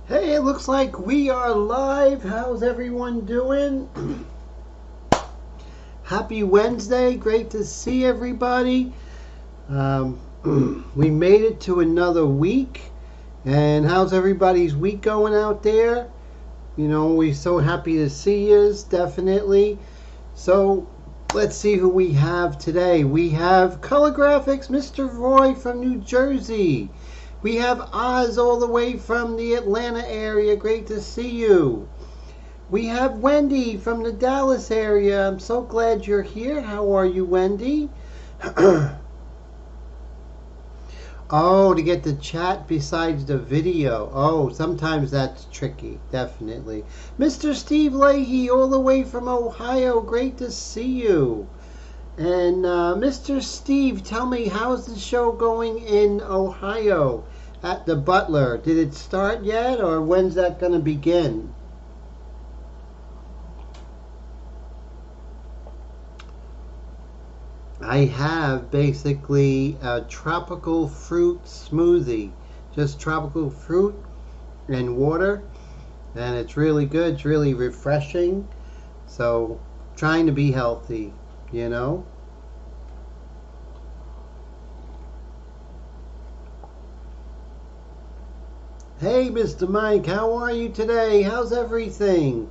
Hey, it looks like we are live. How's everyone doing? Happy Wednesday. Great to see everybody. Um, we made it to another week. And how's everybody's week going out there? You know, we're so happy to see you, definitely. So, let's see who we have today. We have Color Graphics, Mr. Roy from New Jersey. We have Oz all the way from the Atlanta area. Great to see you. We have Wendy from the Dallas area. I'm so glad you're here. How are you, Wendy? Oh, to get the chat besides the video. Oh, sometimes that's tricky, definitely. Mr. Steve Leahy, all the way from Ohio. Great to see you. And Mr. Steve, tell me, how's the show going in Ohio at the Butler? Did it start yet, or when's that going to begin? I have basically a tropical fruit smoothie. Just tropical fruit and water. And it's really good. It's really refreshing. So, trying to be healthy, you know. Hey, Mr. Mike, how are you today? How's everything?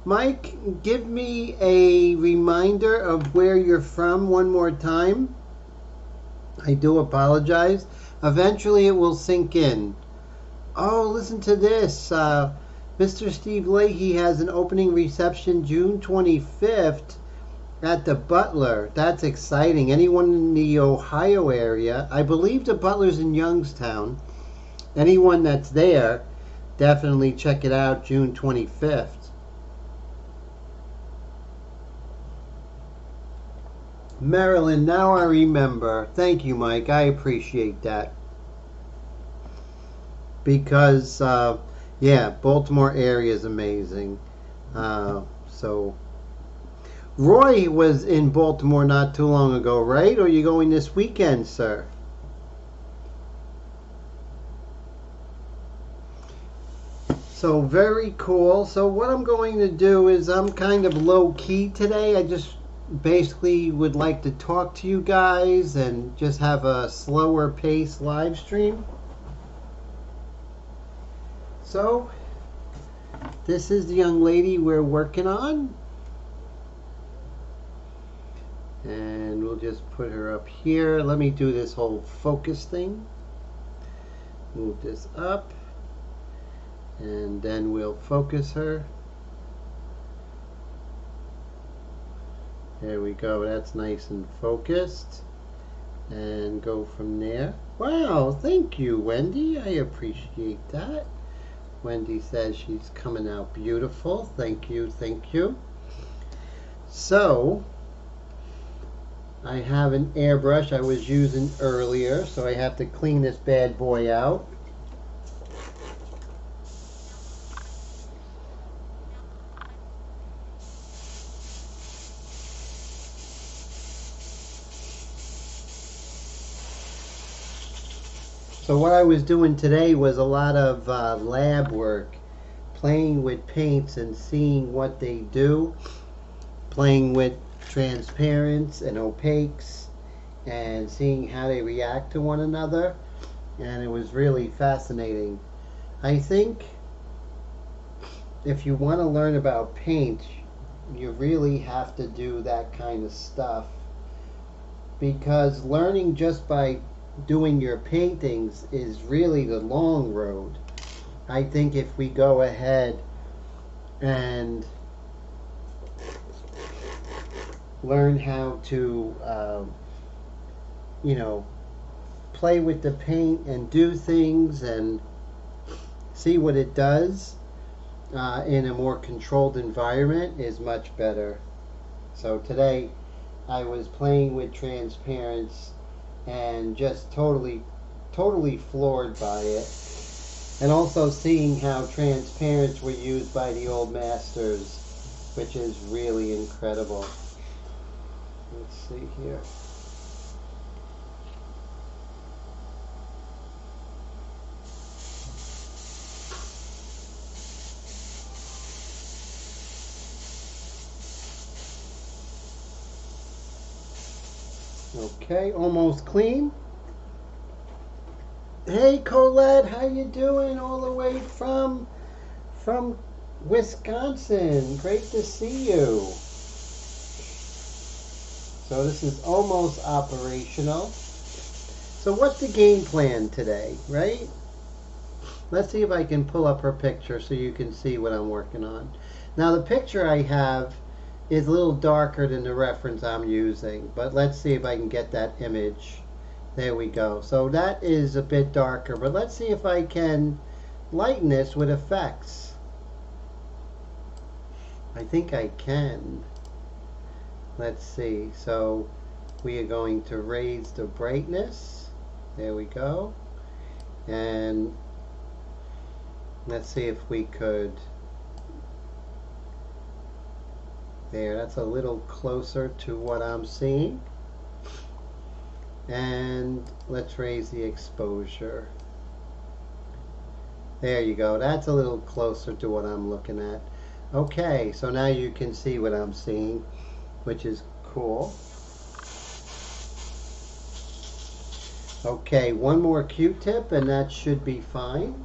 Mike, give me a reminder of where you're from one more time. I do apologize. Eventually it will sink in. Oh, listen to this. Mr. Steve Leahy has an opening reception June 25th at the Butler. That's exciting. Anyone in the Ohio area, I believe the Butler's in Youngstown. Anyone that's there, definitely check it out June 25th. Maryland, now I remember. Thank you, Mike. I appreciate that. Because, yeah, Baltimore area is amazing. So, Roy was in Baltimore not too long ago, right? Or are you going this weekend, sir? So, very cool. So, what I'm going to do is I'm kind of low key today. I just basically would like to talk to you guys and just have a slower pace live stream. So this is the young lady we're working on, and we'll just put her up here. Let me do this whole focus thing. Move this up, and then we'll focus her. There we go, that's nice and focused. And go from there. Wow, thank you, Wendy. I appreciate that. Wendy says she's coming out beautiful. Thank you, thank you. So, I have an airbrush I was using earlier, so I have to clean this bad boy out. So what I was doing today was a lot of lab work, playing with paints and seeing what they do, playing with transparents and opaques and seeing how they react to one another, and it was really fascinating. I think if you want to learn about paint, you really have to do that kind of stuff, because learning just by doing your paintings is really the long road. I think if we go ahead and learn how to you know, play with the paint and do things and see what it does in a more controlled environment is much better. So today I was playing with transparents and just totally floored by it. And also seeing how transparents were used by the old masters, which is really incredible. Let's see here. Okay, almost clean. Hey Colette, how you doing? All the way from Wisconsin. Great to see you. So this is almost operational. So what's the game plan today, right? Let's see if I can pull up her picture so you can see what I'm working on. Now the picture I have is a little darker than the reference I'm using, but let's see if I can get that image. There we go. So that is a bit darker, but let's see if I can lighten this with effects. I think I can. Let's see. So we are going to raise the brightness. There we go. And let's see if we could. There, that's a little closer to what I'm seeing. And let's raise the exposure. There you go. That's a little closer to what I'm looking at. Okay, so now you can see what I'm seeing, which is cool. Okay, one more Q-tip and that should be fine.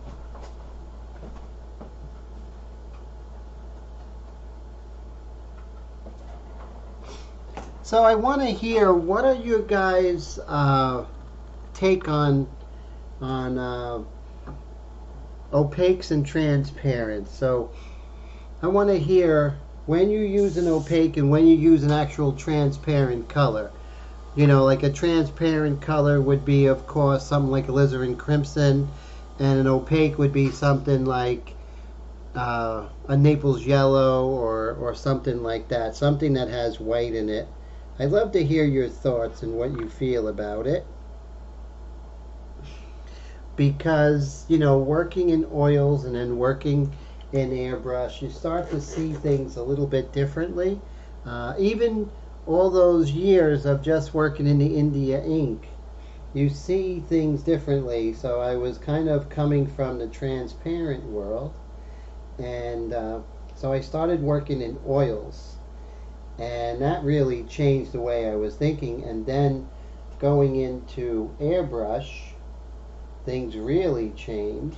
So I want to hear, what are your guys' take on opaques and transparent? So I want to hear when you use an opaque and when you use an actual transparent color. You know, like a transparent color would be, of course, something like alizarin crimson, and an opaque would be something like a Naples yellow or something like that, something that has white in it. I'd love to hear your thoughts and what you feel about it. Because, you know, working in oils and then working in airbrush, you start to see things a little bit differently. Even all those years of just working in the India ink, you see things differently. So I was kind of coming from the transparent world, and so I started working in oils, and that really changed the way I was thinking. And then going into airbrush, things really changed.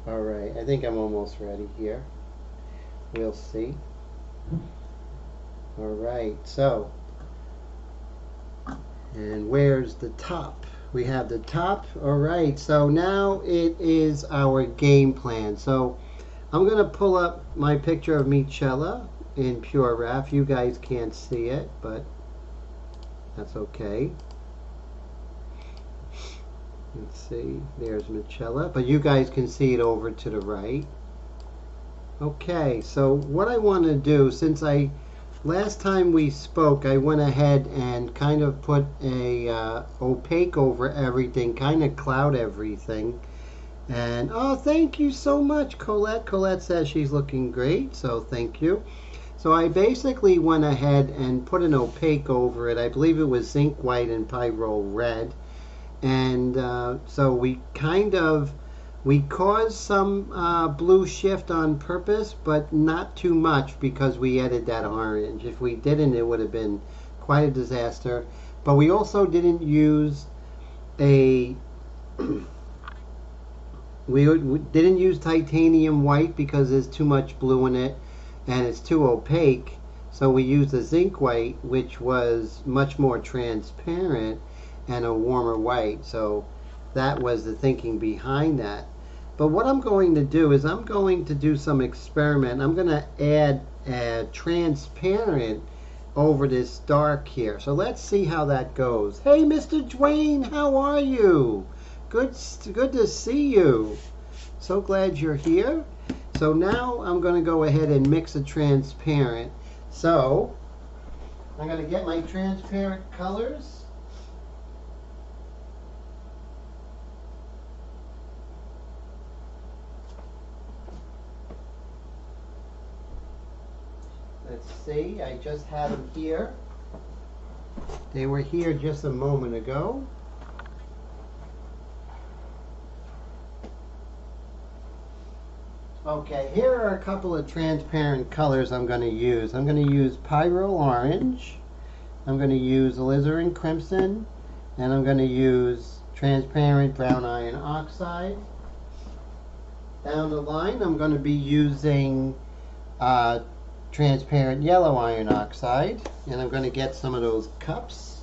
All right, I think I'm almost ready here. We'll see. All right, so, and where's the top? We have the top. All right, so now it is our game plan. So I'm going to pull up my picture of Michela in Pure Raf. You guys can't see it, but that's okay. Let's see, there's Michela, but you guys can see it over to the right. Okay, so what I want to do, since last time we spoke, I went ahead and kind of put a opaque over everything, kind of cloud everything. And oh, thank you so much, Colette. Colette says she's looking great, so thank you. So I basically went ahead and put an opaque over it. I believe it was zinc white and pyrrole red. And so we caused some blue shift on purpose, but not too much because we added that orange. If we didn't, it would have been quite a disaster. But we also didn't use we didn't use titanium white because there's too much blue in it and it's too opaque. So we used a zinc white, which was much more transparent and a warmer white. So that was the thinking behind that. But what I'm going to do is I'm going to do some experiment. I'm going to add a transparent over this dark here. So let's see how that goes. Hey, Mr. Dwayne, how are you? Good to see you. So glad you're here. So now I'm going to go ahead and mix a transparent. So I'm going to get my transparent colors. Let's see, I just had them here. They were here just a moment ago. Okay, here are a couple of transparent colors I'm going to use. I'm going to use pyrrole orange. I'm going to use alizarin crimson, and I'm going to use transparent brown iron oxide. Down the line, I'm going to be using transparent yellow iron oxide, and I'm going to get some of those cups.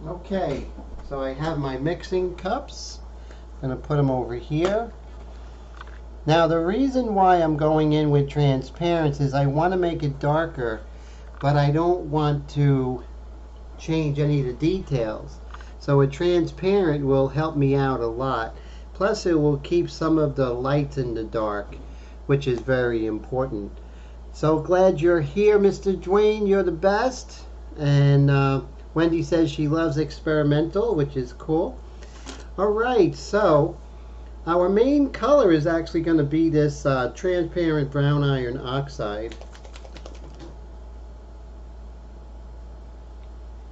Okay, so I have my mixing cups. I'm going to put them over here. Now the reason why I'm going in with transparent is I want to make it darker, but I don't want to change any of the details. So a transparent will help me out a lot. Plus it will keep some of the lights in the dark, which is very important. So glad you're here, Mr. Dwayne. You're the best. And Wendy says she loves experimental, which is cool. Alright, so our main color is actually going to be this transparent brown iron oxide.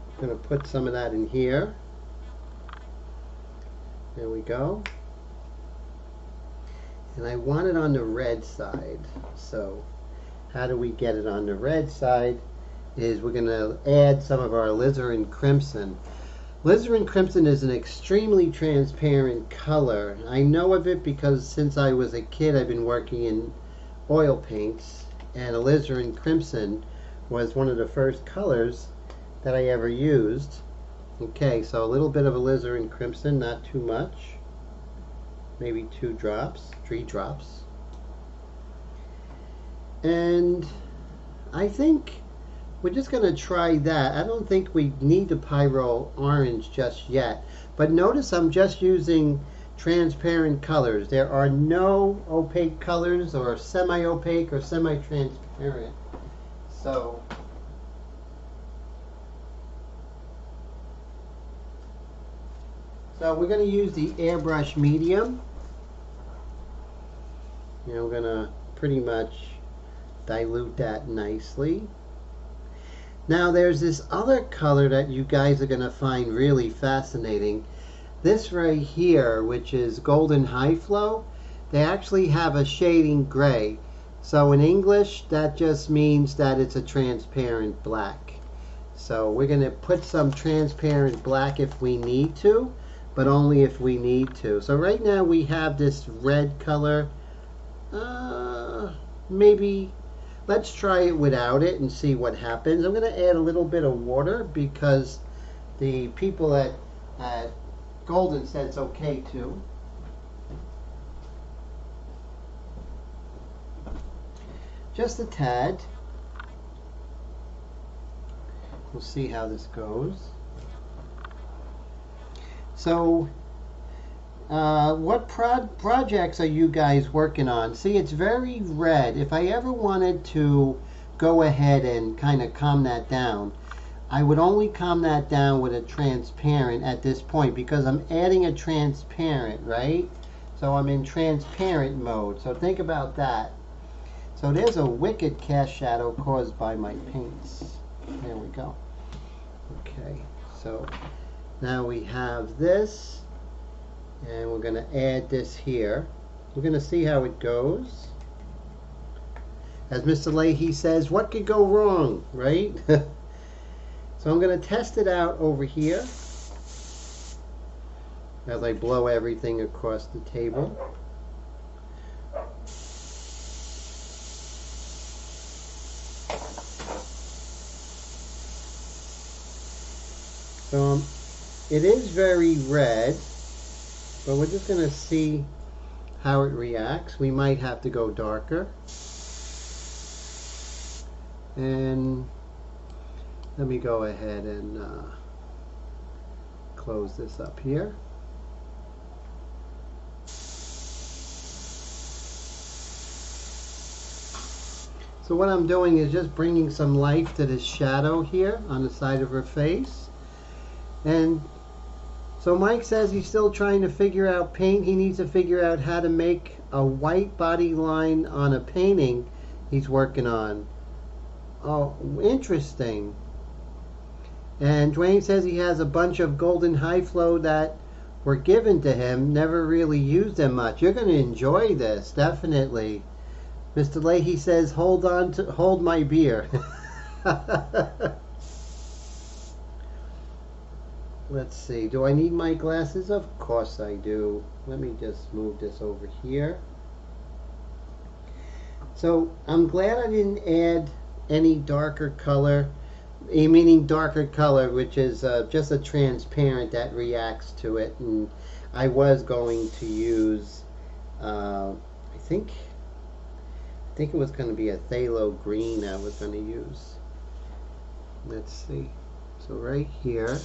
I'm going to put some of that in here. There we go. And I want it on the red side. So how do we get it on the red side? Is we're going to add some of our alizarin crimson. Alizarin crimson is an extremely transparent color. I know of it because since I was a kid I've been working in oil paints, and alizarin crimson was one of the first colors that I ever used. Okay, so a little bit of alizarin crimson, not too much. Maybe 2 drops, 3 drops. And I think we're just going to try that. I don't think we need the pyro orange just yet. But notice I'm just using transparent colors. There are no opaque colors or semi-opaque or semi-transparent. So we're going to use the Airbrush medium. And we're going to pretty much dilute that nicely. Now there's this other color that you guys are going to find really fascinating. This right here, which is golden high flow, they actually have a shading gray. So in English that just means that it's a transparent black. So we're going to put some transparent black if we need to, but only if we need to. So right now we have this red color. Maybe let's try it without it and see what happens. I'm going to add a little bit of water because the people at Golden said it's okay to. Just a tad. We'll see how this goes. So what projects are you guys working on? See, it's very red. If I ever wanted to go ahead and kind of calm that down, I would only calm that down with a transparent at this point because I'm adding a transparent, right? So I'm in transparent mode. So think about that. So there's a wicked cast shadow caused by my paints. There we go. Okay, so now we have this. And we're going to add this here. We're going to see how it goes. As Mr. Leahy says, what could go wrong, right? So I'm going to test it out over here as I blow everything across the table. So it is very red. But we're just going to see how it reacts. We might have to go darker. And let me go ahead and close this up here. So what I'm doing is just bringing some life to this shadow here on the side of her face. And So Mike says he's still trying to figure out paint. He needs to figure out how to make a white body line on a painting he's working on. Oh, interesting. And Dwayne says he has a bunch of golden high flow that were given to him, never really used them much. You're going to enjoy this, definitely. Mr. Leahy says, hold my beer. Let's see, do I need my glasses? Of course I do. Let me just move this over here. So I'm glad I didn't add any darker color, meaning darker color, which is just a transparent that reacts to it. And I was going to use, I think it was going to be a phthalo green I was going to use. Let's see. So right here,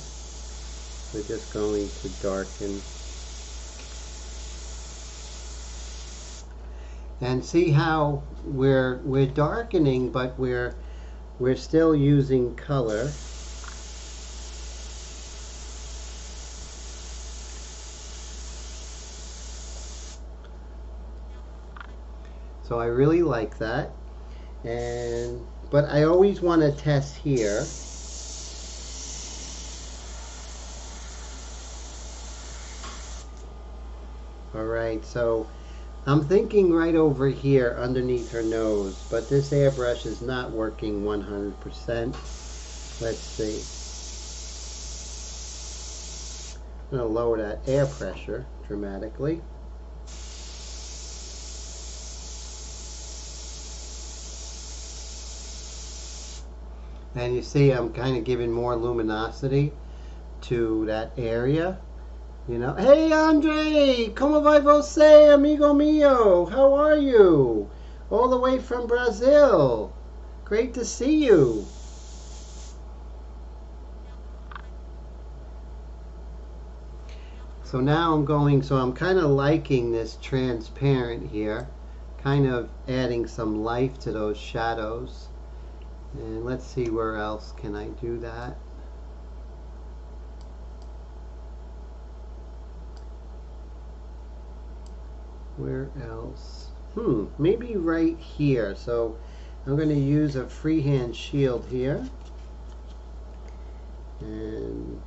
we're just going to darken. And see how we're darkening, but we're still using color. So I really like that. But I always want to test here. Alright, so I'm thinking right over here underneath her nose, but this airbrush is not working 100%. Let's see. I'm going to lower that air pressure dramatically. And you see I'm kind of giving more luminosity to that area. You know, hey Andre, como vai você, amigo mio? How are you? All the way from Brazil. Great to see you. So now I'm kind of liking this transparent here, kind of adding some life to those shadows. And let's see where else can I do that. Where else? Maybe right here. So I'm going to use a freehand shield here. And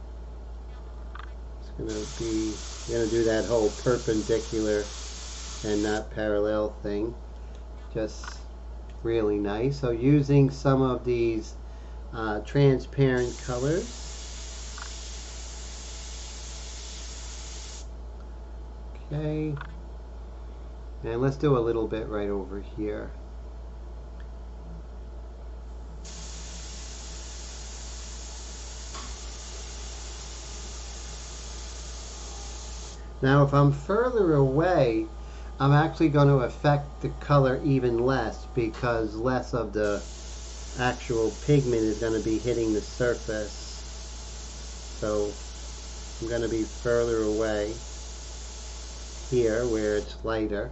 it's going to do that whole perpendicular and not parallel thing. Just really nice. So using some of these transparent colors. Okay. And let's do a little bit right over here. Now if I'm further away, I'm actually going to affect the color even less, because less of the actual pigment is going to be hitting the surface. So I'm going to be further away here where it's lighter,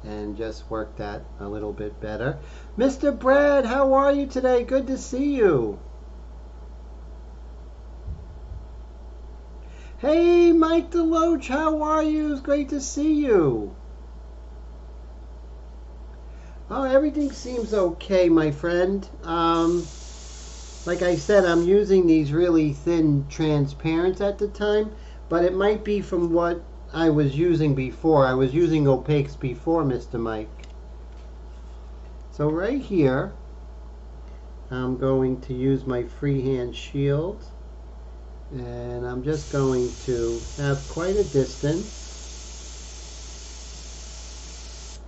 and just work that a little bit better. Mr. Brad, how are you today? Good to see you. Hey, Mike DeLoach, how are you? It's great to see you. Oh, everything seems okay, my friend. Like I said, I'm using these really thin transparents at the time, but it might be from what I was using before. I was using opaques before, Mr. Mike. So right here, I'm going to use my freehand shield, and I'm just going to have quite a distance,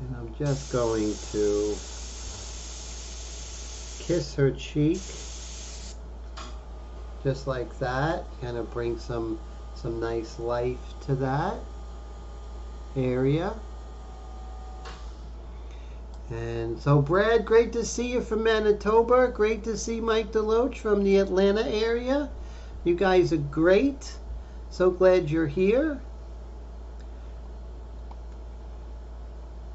and I'm just going to kiss her cheek just like that, kind of bring some nice life to that area. And so Brad, great to see you from Manitoba. Great to see Mike DeLoach from the Atlanta area. You guys are great. So glad you're here.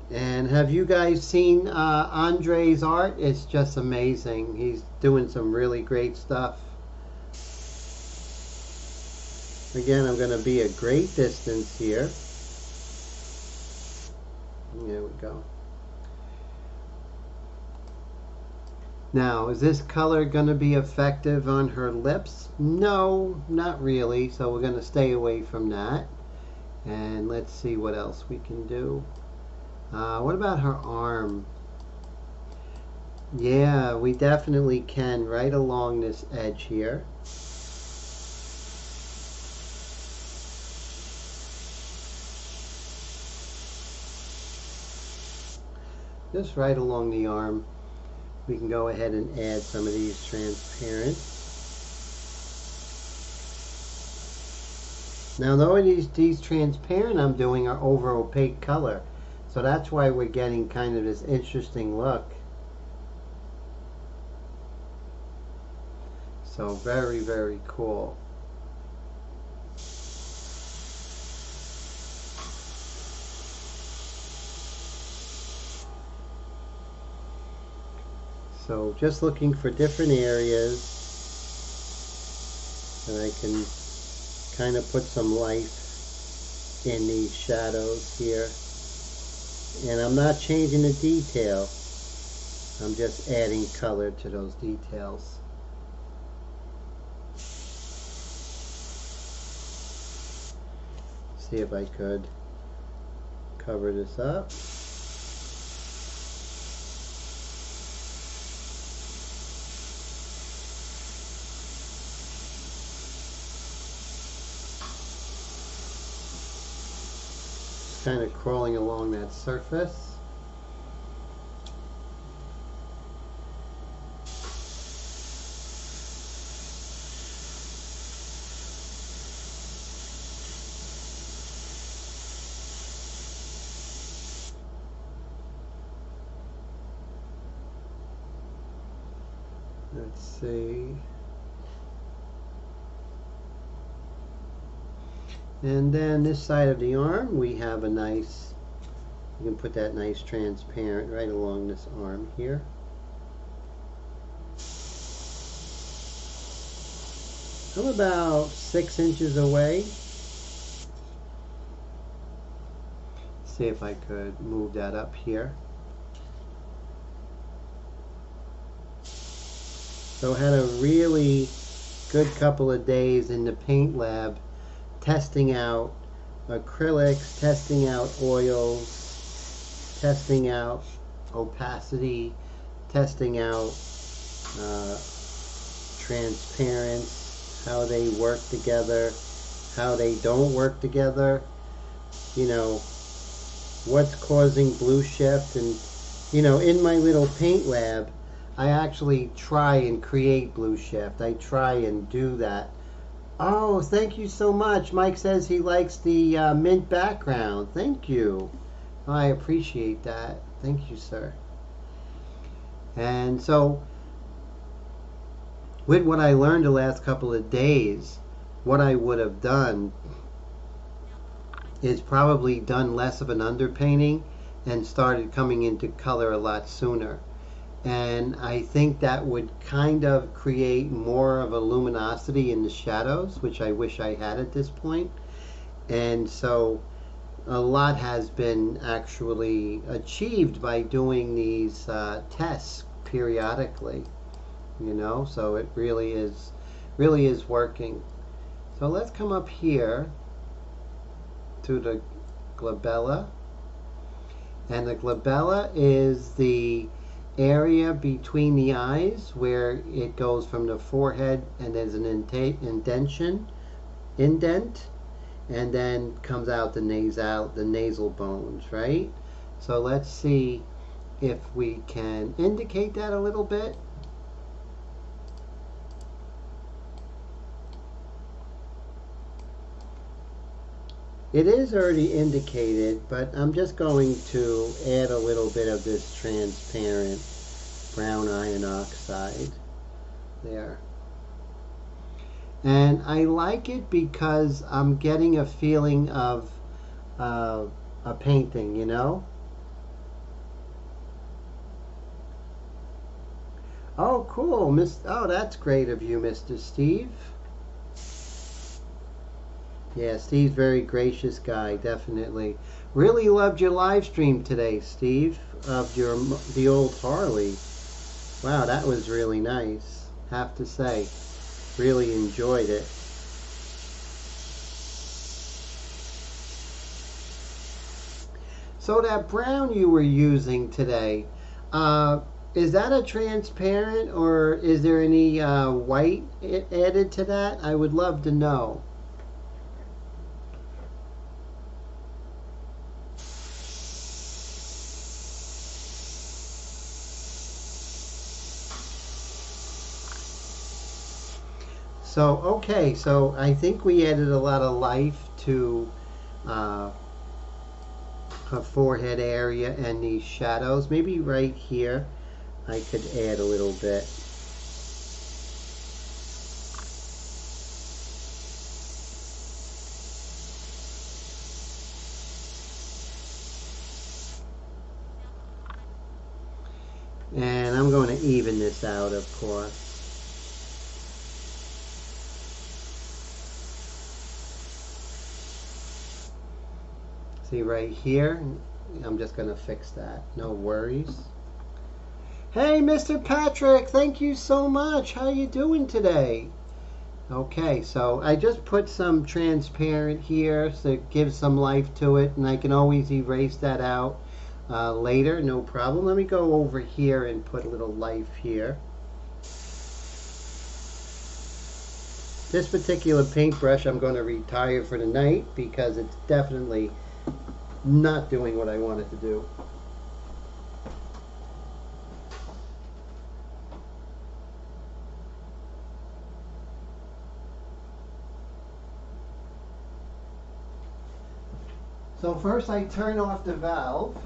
And have you guys seen Andre's art? It's just amazing. He's doing some really great stuff. Again, I'm going to be a great distance here. There we go. Now, is this color going to be effective on her lips? No, not really. So we're going to stay away from that. And let's see what else we can do. What about her arm? Yeah, we definitely can right along this edge here. Just right along the arm. We can go ahead and add some of these transparent. Now, though these transparent I'm doing are over opaque color, so that's why we're getting kind of this interesting look. So very, very cool. So just looking for different areas that I can kind of put some life in these shadows here. And I'm not changing the detail. I'm just adding color to those details. See if I could cover this up. Kind of crawling along that surface. Let's see. And then this side of the arm, we have a nice, you can put that nice transparent right along this arm here. I'm about 6 inches away. See if I could move that up here. So I had a really good couple of days in the paint lab testing out acrylics, testing out oils, testing out opacity, testing out transparency, how they work together, how they don't work together, you know, what's causing blue shift. And you know, in my little paint lab I actually try and create blue shift. I try and do that. Oh, thank you so much. Mike says he likes the mint background. Thank you. I appreciate that. Thank you, sir. And so, with what I learned the last couple of days, what I would have done is probably done less of an underpainting and started coming into color a lot sooner. And I think that would kind of create more of a luminosity in the shadows, which I wish I had at this point. And so a lot has been actually achieved by doing these tests periodically, you know, so it really is working. So let's come up here to the glabella, and the glabella is the area between the eyes where it goes from the forehead and there's an indent, and then comes out the nasal bones, right? So let's see if we can indicate that a little bit. It is already indicated, but I'm just going to add a little bit of this transparent brown iron oxide there. And I like it because I'm getting a feeling of a painting, you know? Oh, cool. Oh, that's great of you, Mr. Steve. Yeah, Steve's a very gracious guy, definitely. Really loved your live stream today, Steve, of the old Harley. Wow, that was really nice, have to say. Really enjoyed it. So that brown you were using today, is that a transparent or is there any white added to that? I would love to know. So, okay, so I think we added a lot of life to uh, her forehead area and these shadows. Maybe right here I could add a little bit. And I'm going to even this out, of course. See right here, I'm just going to fix that. No worries. Hey, Mr. Patrick, thank you so much. How you doing today? Okay, so I just put some transparent here so it gives some life to it, and I can always erase that out later, no problem. Let me go over here and put a little life here. This particular paintbrush I'm going to retire for the night because it's definitely not doing what I want it to do. So first I turn off the valve,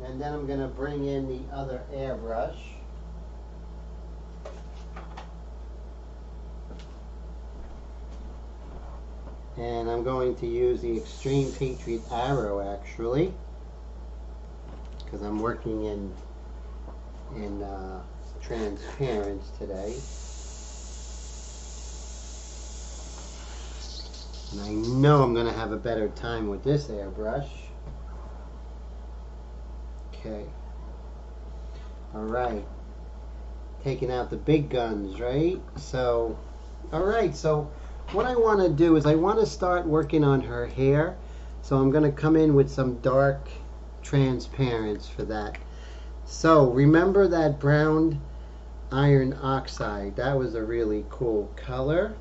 and then I'm going to bring in the other airbrush. And I'm going to use the Extreme Patriot Arrow actually, because I'm working in transparent today. And I know I'm going to have a better time with this airbrush. Okay. Alright. Taking out the big guns, right? So, alright, so what I want to do is I want to start working on her hair. So I'm going to come in with some dark transparents for that. So remember that brown iron oxide. That was a really cool color.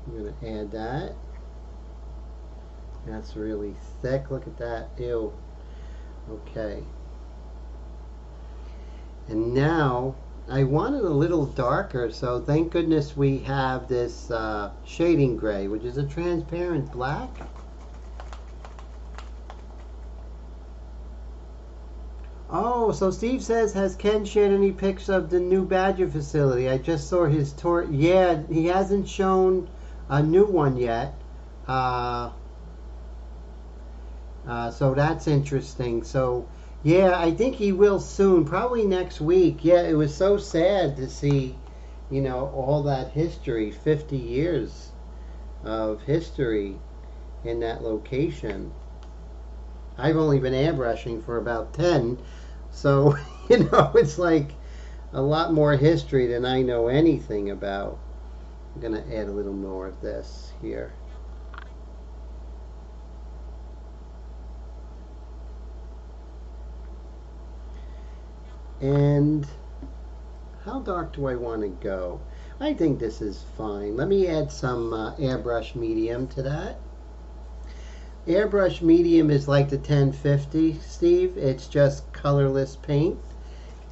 I'm going to add that. That's really thick. Look at that. Ew. Okay. And now I want it a little darker, so thank goodness we have this shading gray, which is a transparent black. Oh, so Steve says, has Ken shared any pics of the new Badger facility? I just saw his tour. Yeah, he hasn't shown a new one yet. So that's interesting. So yeah, I think he will soon, probably next week. Yeah, it was so sad to see, you know, all that history, 50 years of history in that location. I've only been airbrushing for about 10, so, you know, it's like a lot more history than I know anything about. I'm going to add a little more of this here. And how dark do I want to go? I think this is fine. Let me add some airbrush medium to that. Airbrush medium is like the 1050, Steve. It's just colorless paint.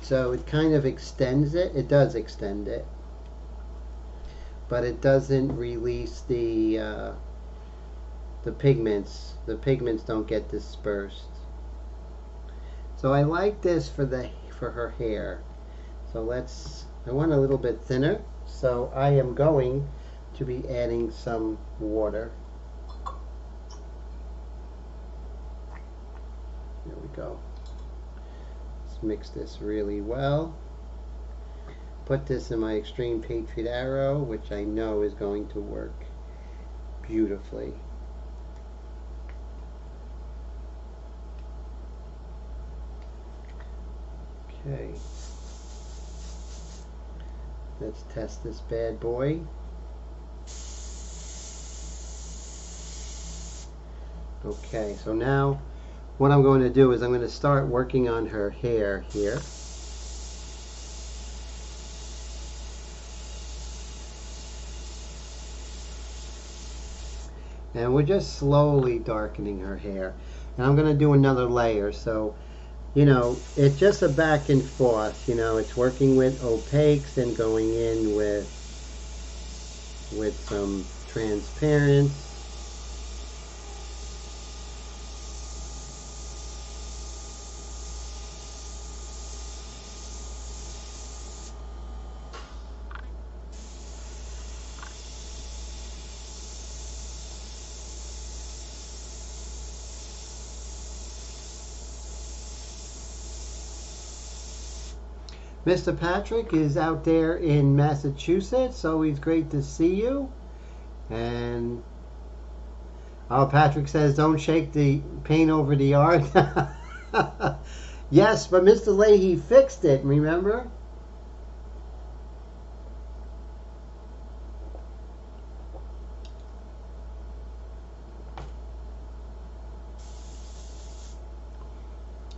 So it kind of extends it. It does extend it. But it doesn't release the pigments. The pigments don't get dispersed. So I like this for her hair. So I want a little bit thinner, so I am going to be adding some water. There we go. Let's mix this really well. put this in my Extreme Patriot Arrow, which I know is going to work beautifully. Okay. Let's test this bad boy. Okay, so now what I'm going to do is I'm going to start working on her hair here. And we're just slowly darkening her hair. And I'm going to do another layer. So, you know, it's just a back and forth. You know, it's working with opaques and going in with some transparents. Mr. Patrick is out there in Massachusetts. Always great to see you. And Patrick says, don't shake the paint over the art. Yes, but Mr. Leahy fixed it, remember?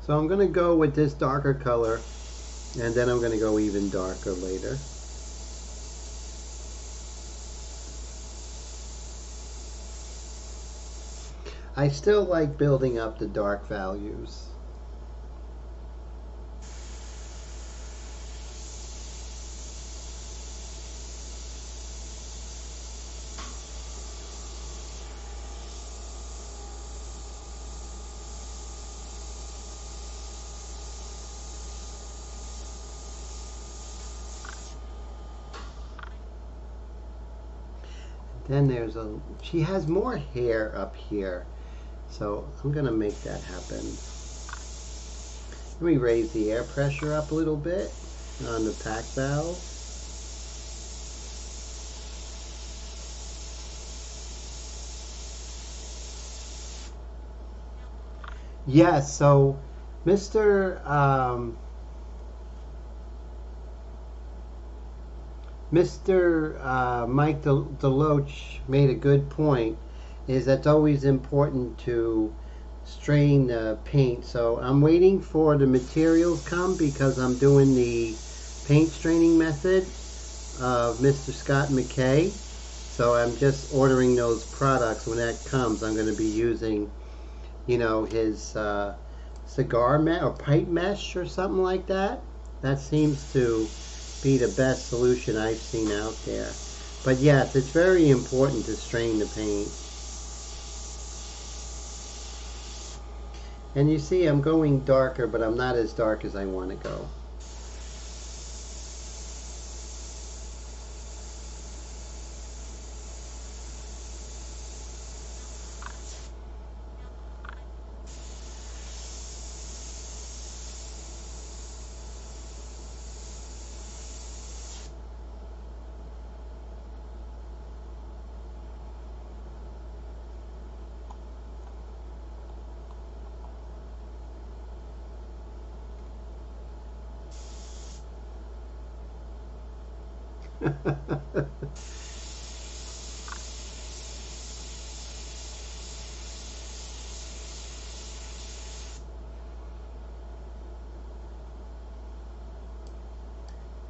So I'm going to go with this darker color, and then I'm going to go even darker later. I still like building up the dark values. Then she has more hair up here. So I'm going to make that happen. Let me raise the air pressure up a little bit on the pack valve. Yes, so Mr. Mike Deloach made a good point, is that's always important to strain the paint. So I'm waiting for the materials come because I'm doing the paint straining method of Mr. Scott McKay. So I'm just ordering those products. When that comes, I'm going to be using, you know, his cigar mesh or pipe mesh or something like that. That seems to be the best solution I've seen out there. But yes, it's very important to strain the paint. And you see I'm going darker, but I'm not as dark as I want to go.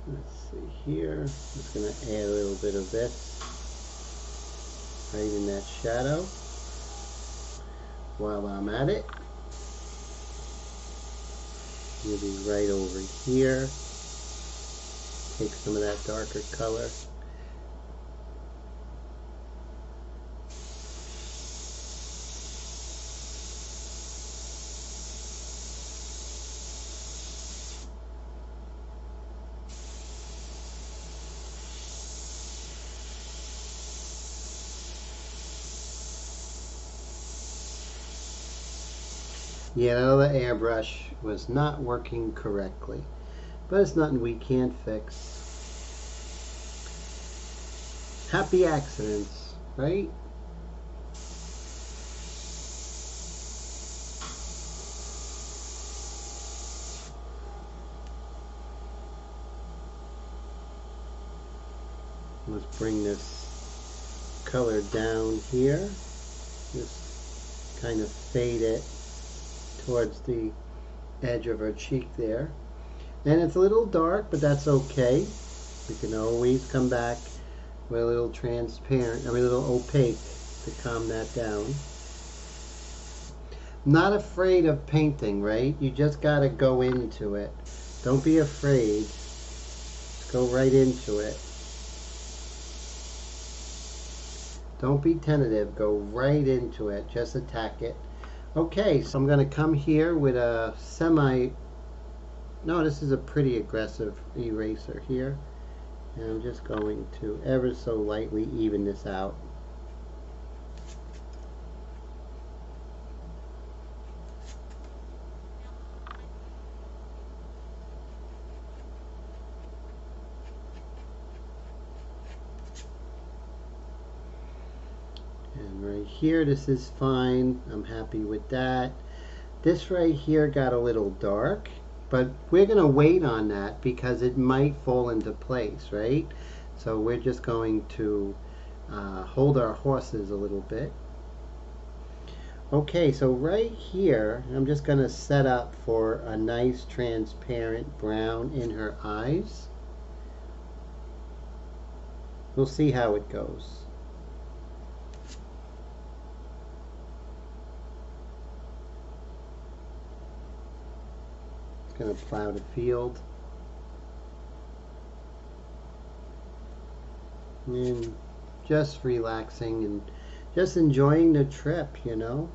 Let's see here. Just going to add a little bit of this right in that shadow while I'm at it. Maybe right over here. Take some of that darker color. Yeah, that other airbrush was not working correctly, but it's nothing we can't fix. Happy accidents, right? Let's bring this color down here. Just kind of fade it towards the edge of her cheek there. And it's a little dark, but that's okay. We can always come back with a little transparent, a little opaque to calm that down. Not afraid of painting, right? You just gotta go into it. Don't be afraid. Just go right into it. Don't be tentative. Go right into it. Just attack it. Okay, so I'm going to come here with a no, this is a pretty aggressive eraser here. And I'm just going to ever so lightly even this out. And right here, this is fine. I'm happy with that. This right here got a little dark, but we're going to wait on that because it might fall into place, right? So we're just going to hold our horses a little bit. Okay, so right here, I'm just going to set up for a nice transparent brown in her eyes. We'll see how it goes. Going to plow the field and just relaxing and just enjoying the trip, you know.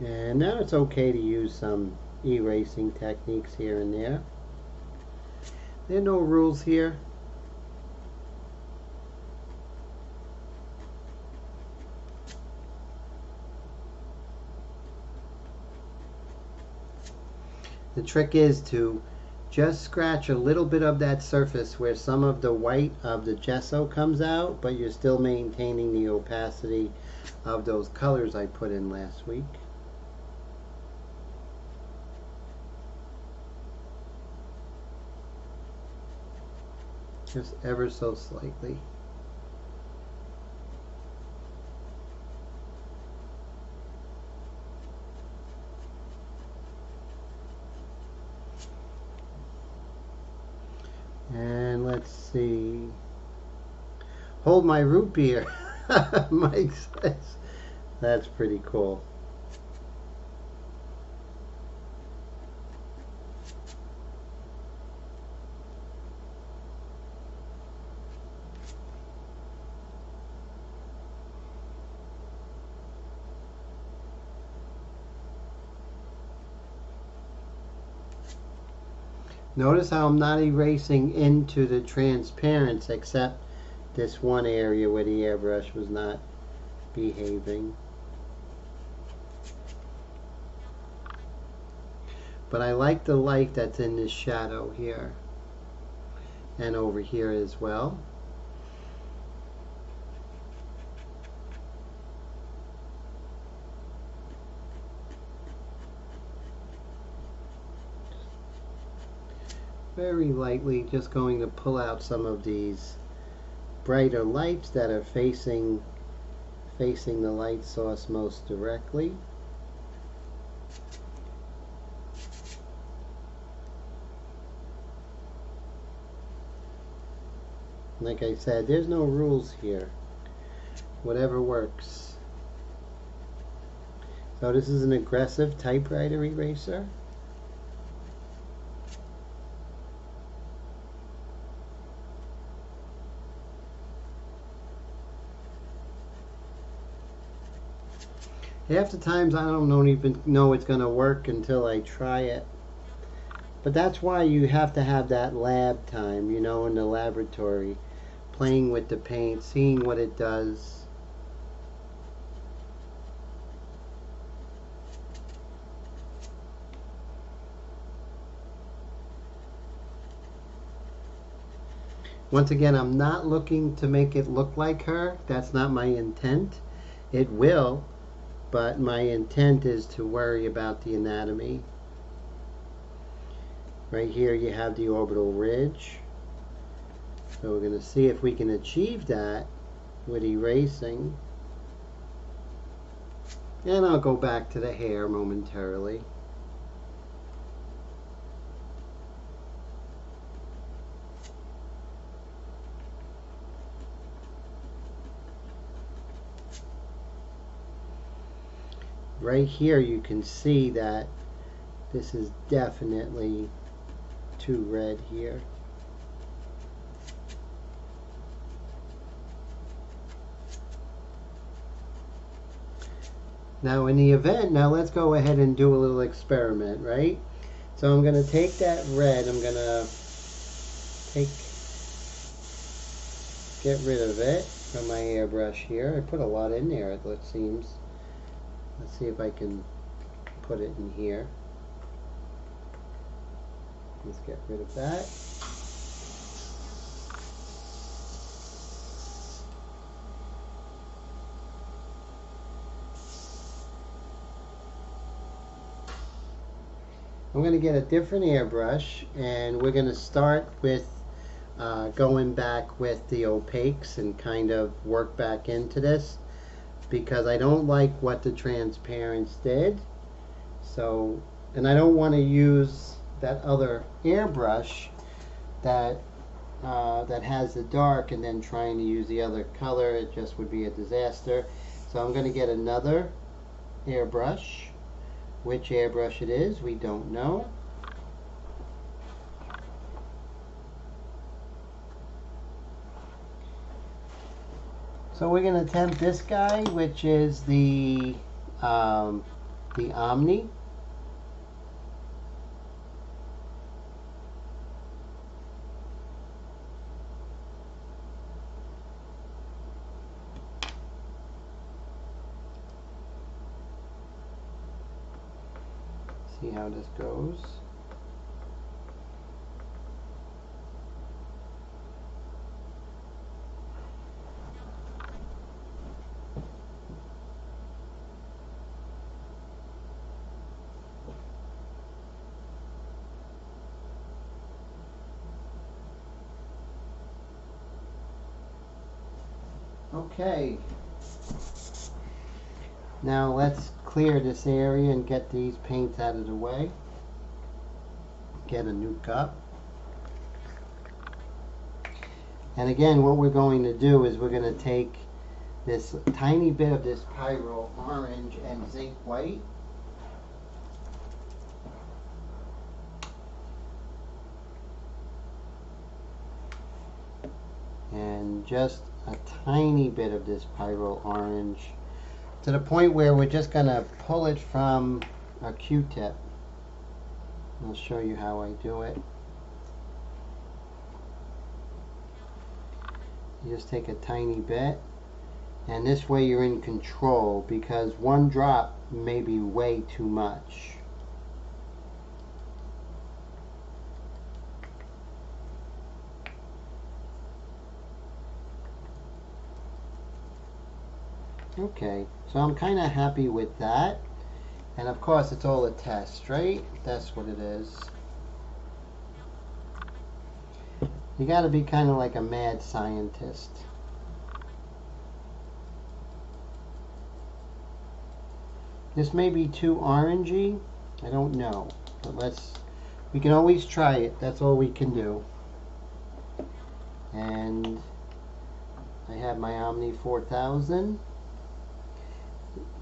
And now it's okay to use some erasing techniques here and there. There are no rules here. The trick is to just scratch a little bit of that surface where some of the white of the gesso comes out, but you're still maintaining the opacity of those colors I put in last week. Just ever so slightly. And let's see. Hold my root beer, Mike says. That's pretty cool. Notice how I'm not erasing into the transparency except this one area where the airbrush was not behaving. But I like the light that's in this shadow here and over here as well. Very lightly, just going to pull out some of these brighter lights that are facing the light source most directly. Like I said, there's no rules here. Whatever works. So this is an aggressive typewriter eraser. Half the times I don't even know it's going to work until I try it. But that's why you have to have that lab time, you know, in the laboratory, playing with the paint, seeing what it does. Once again, I'm not looking to make it look like her. That's not my intent. It will, but my intent is to worry about the anatomy. Right here you have the orbital ridge. So we're going to see if we can achieve that with erasing. And I'll go back to the hair momentarily. Right here you can see that this is definitely too red here. Now in the event, now let's go ahead and do a little experiment, right? So I'm going to take that red, I'm going to get rid of it from my airbrush here. I put a lot in there, it seems. Let's see if I can put it in here. Let's get rid of that. I'm going to get a different airbrush, and we're going to start with going back with the opaques and kind of work back into this, because I don't like what the transparents did. So, and I don't want to use that other airbrush that that has the dark and then trying to use the other color. It just would be a disaster. So I'm going to get another airbrush. Which airbrush it is, we don't know. So we're going to attempt this guy, which is the Omni. See how this goes. Okay. Now let's clear this area and get these paints out of the way. Get a new cup. And again, what we're going to do is we're going to take this tiny bit of this pyro orange and zinc white. And just a tiny bit of this pyro orange, to the point where we're just going to pull it from a Q-tip. I'll show you how I do it. You just take a tiny bit, and this way you're in control, because one drop may be way too much. Okay, so I'm kind of happy with that. And of course it's all a test, right? That's what it is. You got to be kind of like a mad scientist. This may be too orangey, I don't know, but we can always try it. That's all we can do. And I have my Omni 4000.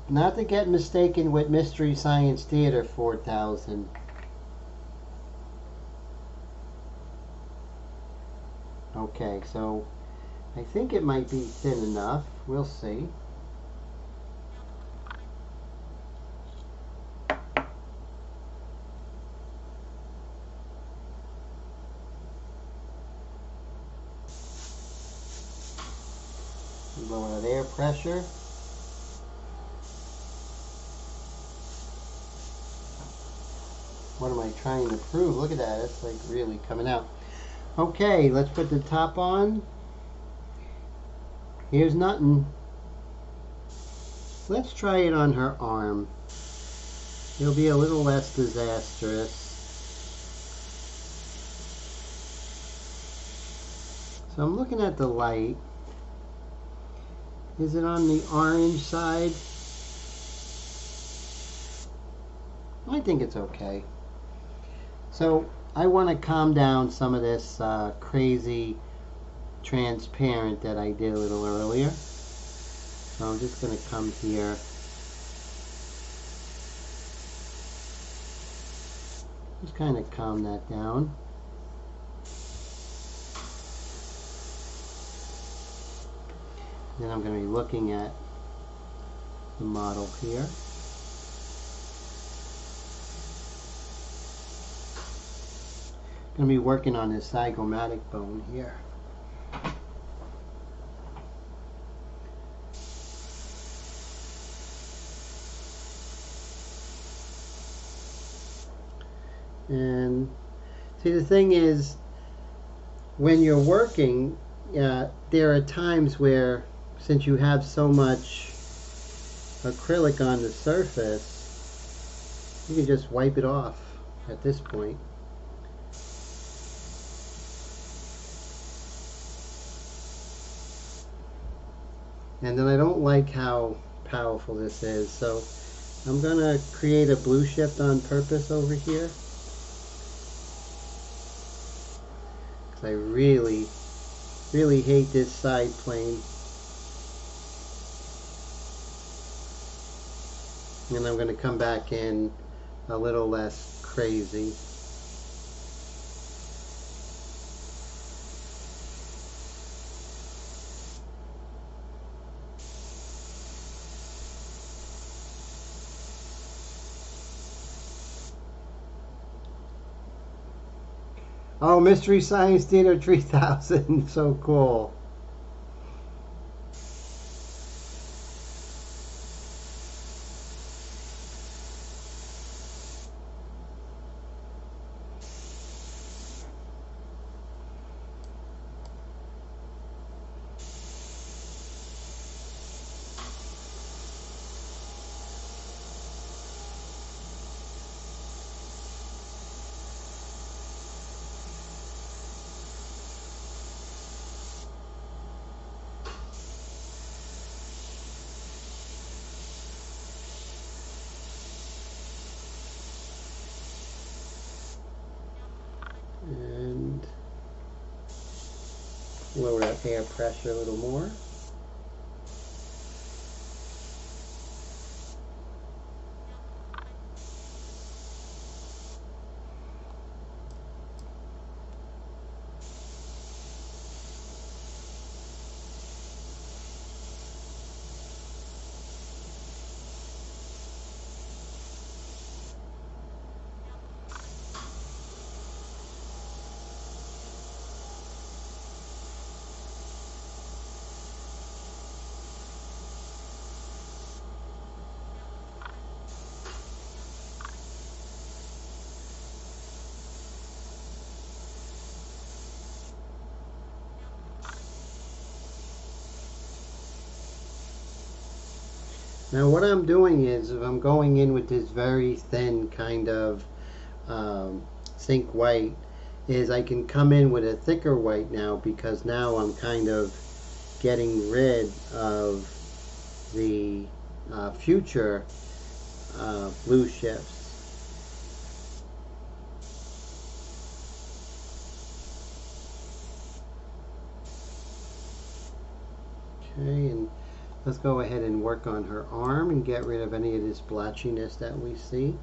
Not to get mistaken with Mystery Science Theater 4000. Okay, so I think it might be thin enough. We'll see. Lower that air pressure. What am I trying to prove? Look at that. It's like really coming out. Okay, let's put the top on. Here's nothing. Let's try it on her arm. It'll be a little less disastrous. So I'm looking at the light. Is it on the orange side? I think it's okay. So I want to calm down some of this crazy transparent that I did a little earlier. So I'm just going to come here. Just kind of calm that down. Then I'm going to be looking at the model here. I'm going to be working on this zygomatic bone here. And see, the thing is, when you're working, there are times where, since you have so much acrylic on the surface, you can just wipe it off at this point. And then I don't like how powerful this is, so I'm going to create a blue shift on purpose over here. Because I really hate this side plane. And I'm going to come back in a little less crazy. Oh, Mystery Science Theater 3000. So cool. And lower that air pressure a little more. Now what I'm doing is, if I'm going in with this very thin kind of zinc white, is I can come in with a thicker white now, because now I'm kind of getting rid of the future blue shifts. Okay, and let's go ahead and work on her arm and get rid of any of this blotchiness that we see.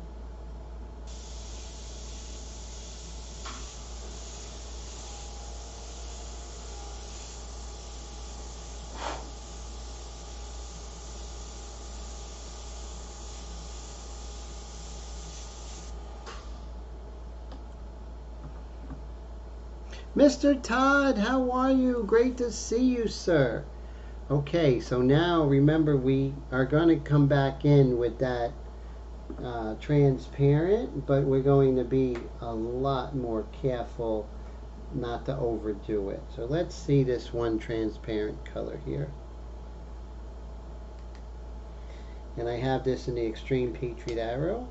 Mr. Todd, how are you? Great to see you, sir. Okay, so now remember we are going to come back in with that transparent, but we're going to be a lot more careful not to overdo it. So let's see this one transparent color here. And I have this in the extreme Patriot arrow.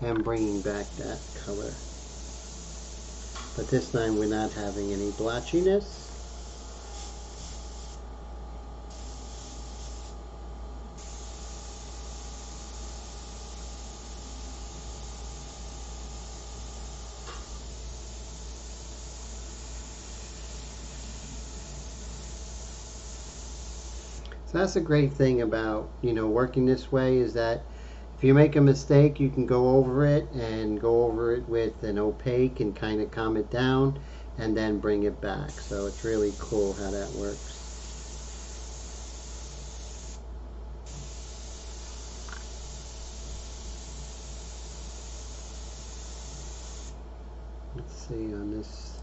And bringing back that color. But this time we're not having any blotchiness. So that's a great thing about, working this way, is that if you make a mistake, you can go over it with an opaque and kind of calm it down and then bring it back. So it's really cool how that works. Let's see on this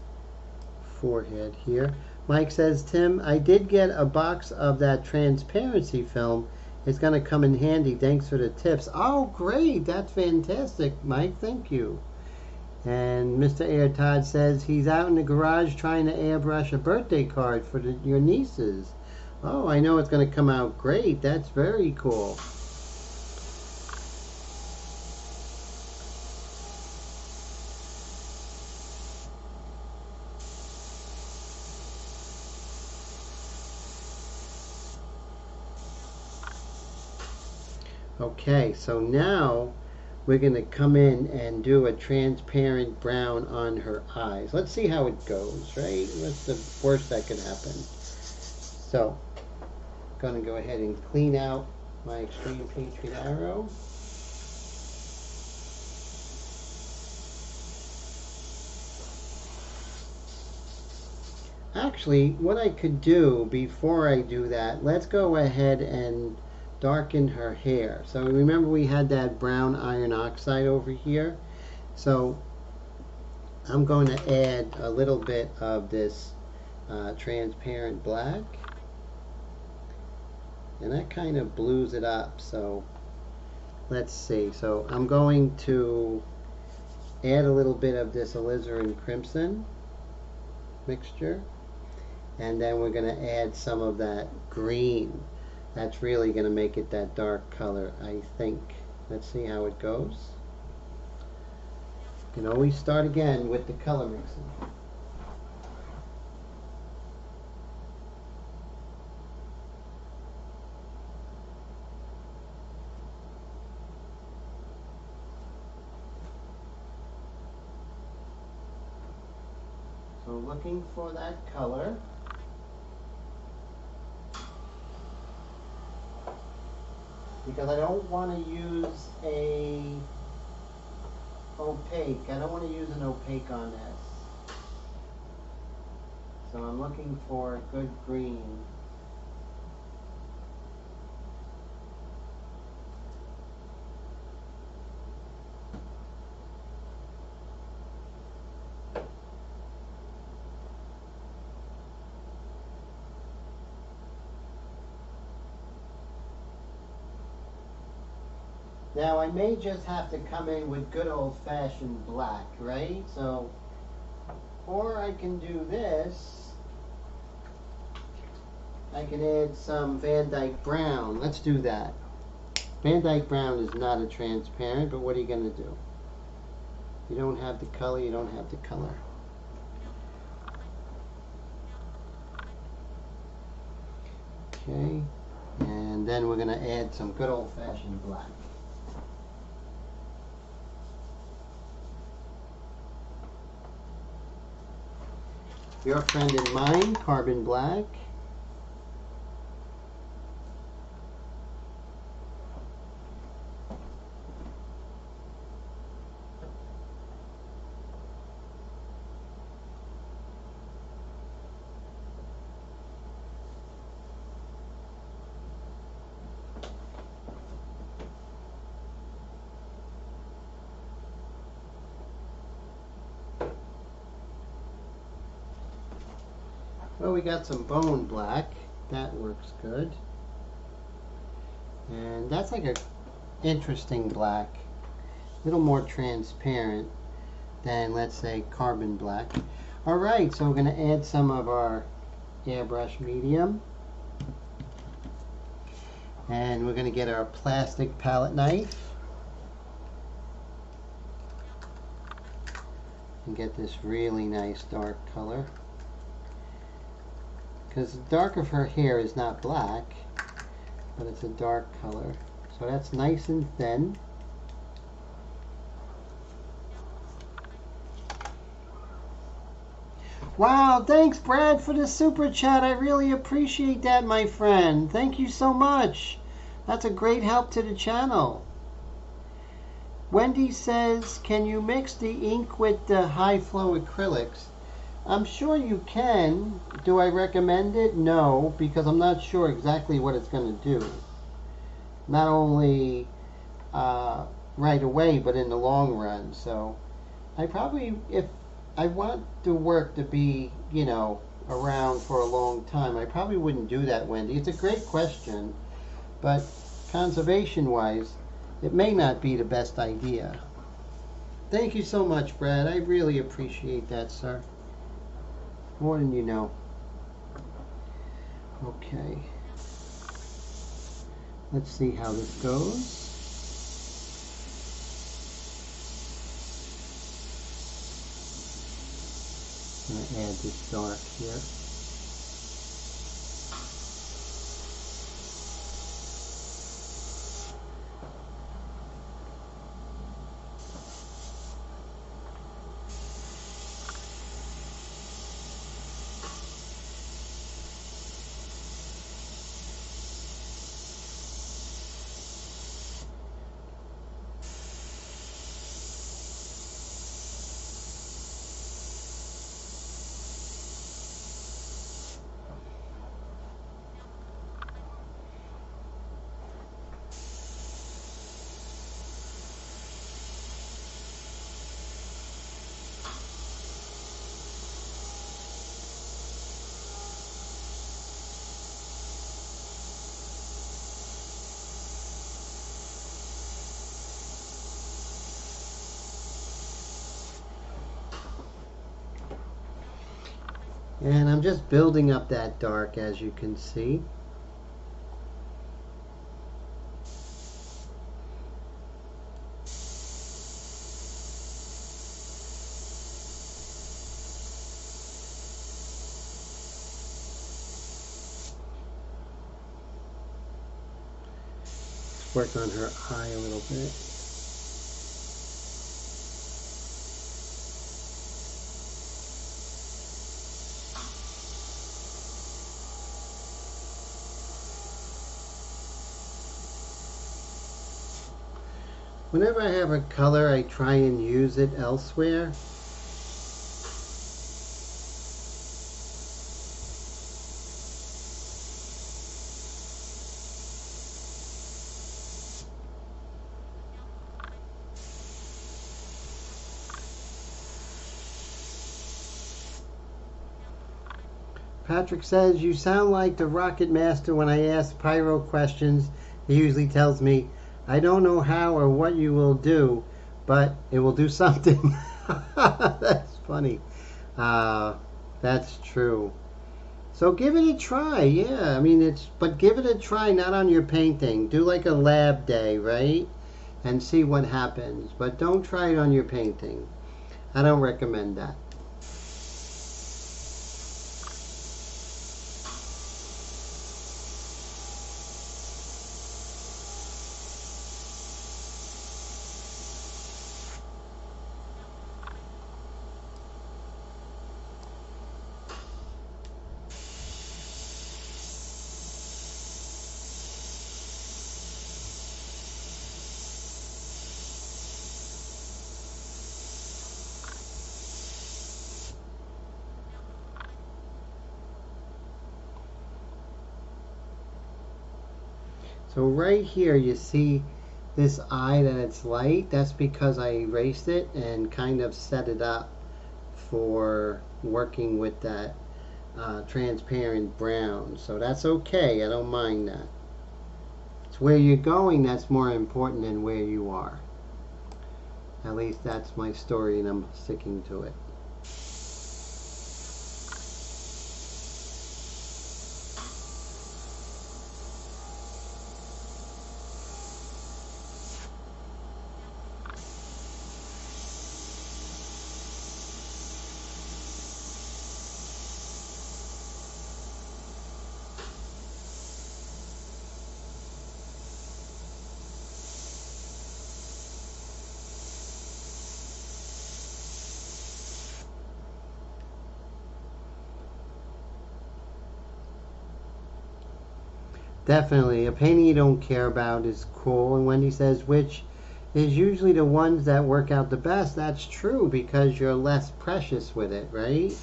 forehead here. Mike says, Tim, I did get a box of that transparency film. It's going to come in handy. Thanks for the tips. Oh, great. That's fantastic, Mike. Thank you. And Mr. Air Todd says he's out in the garage trying to airbrush a birthday card for your nieces. Oh, I know it's going to come out great. That's very cool. Okay, so now we're going to come in and do a transparent brown on her eyes. Let's see how it goes, right? What's the worst that could happen? So, I'm going to go ahead and clean out my extreme Patriot arrow. Actually, what I could do before I do that, let's go ahead and darken her hair. So remember we had that brown iron oxide over here. So I'm going to add a little bit of this transparent black. And that kind of blues it up. So let's see. So I'm going to add a little bit of this alizarin crimson mixture. And then we're going to add some of that green. That's really going to make it that dark color, I think. Let's see how it goes. You can always start again with the color mixing. So looking for that color. Because I don't want to use a opaque. I don't want to use an opaque on this. So I'm looking for a good green. Now I may just have to come in with good old-fashioned black, right? So, or I can do this. I can add some Van Dyke Brown. Let's do that. Van Dyke Brown is not a transparent, but what are you going to do? You don't have the color, you don't have the color. Okay, and then we're going to add some good old-fashioned black. Your friend and mine, Carbon Black. Well, we got some bone black. That works good. And that's like a interesting black. A little more transparent than, let's say, carbon black. Alright, so we're going to add some of our airbrush medium. And we're going to get our plastic palette knife. And get this really nice dark color. Because the dark of her hair is not black, but it's a dark color. So that's nice and thin. Wow, thanks Brad for the super chat. I really appreciate that, my friend. Thank you so much. That's a great help to the channel. Wendy says, can you mix the ink with the high flow acrylics? I'm sure you can. Do I recommend it? No, because I'm not sure exactly what it's going to do. Not only right away, but in the long run. So I probably, if I want the work to be, you know, around for a long time, I probably wouldn't do that, Wendy. It's a great question, but conservation-wise, it may not be the best idea. Thank you so much, Brad. I really appreciate that, sir. More than you know. Okay. Let's see how this goes. I'm going to add this dark here. And I'm just building up that dark, as you can see. Let's work on her eye a little bit. Whenever I have a color, I try and use it elsewhere. Patrick says, you sound like the Rocket Master when I ask Pyro questions. He usually tells me, I don't know how or what you will do, but it will do something. That's funny. That's true. So give it a try. Yeah, I mean, but give it a try, not on your painting. Do like a lab day, right? And see what happens. But don't try it on your painting. I don't recommend that. So right here you see this eye that it's light. That's because I erased it and kind of set it up for working with that transparent brown. So that's okay. I don't mind that. It's where you're going that's more important than where you are. At least that's my story, and I'm sticking to it. Definitely, a painting you don't care about is cool. And Wendy says, which is usually the ones that work out the best. That's true because you're less precious with it, right?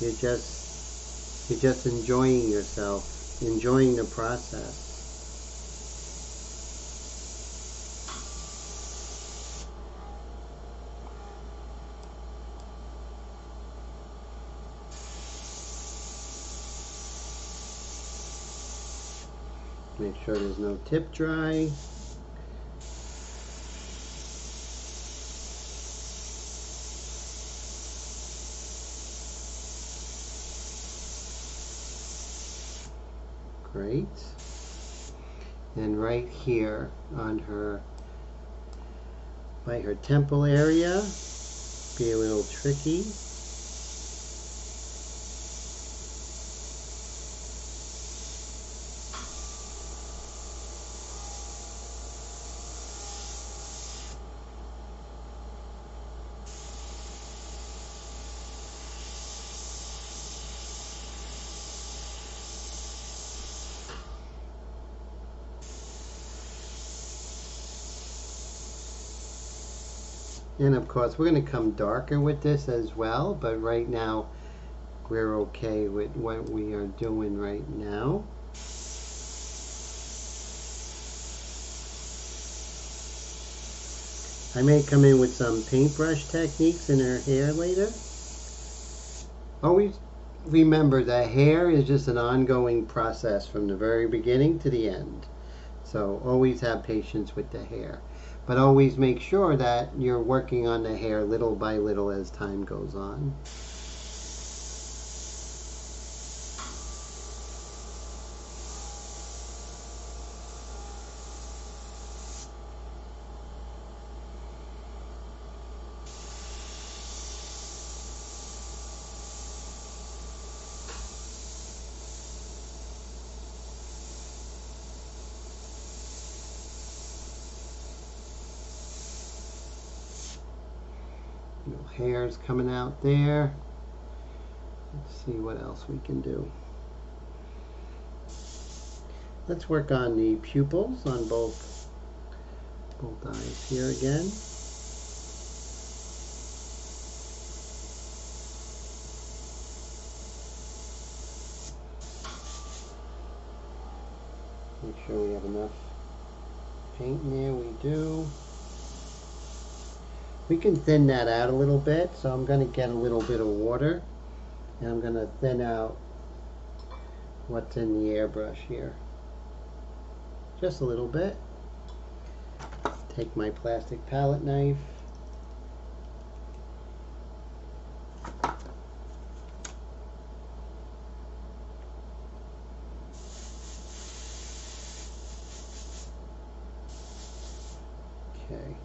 You're just enjoying yourself, enjoying the process. Make sure there's no tip dry. Great. And right here on her, by her temple area, be a little tricky. And of course we're going to come darker with this as well, but right now we're okay with what we are doing right now. I may come in with some paintbrush techniques in her hair later. Always remember that hair is just an ongoing process from the very beginning to the end. So always have patience with the hair. But always make sure that you're working on the hair little by little as time goes on. Hairs coming out there. Let's see what else we can do. Let's work on the pupils on both eyes here again. Make sure we have enough paint in there. We do. We can thin that out a little bit, so I'm going to get a little bit of water and I'm going to thin out what's in the airbrush here. Just a little bit. Take my plastic palette knife. Okay.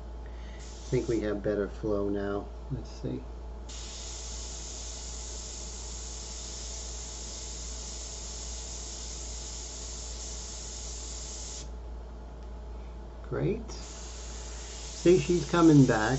I think we have better flow now. Let's see. Great. See, she's coming back.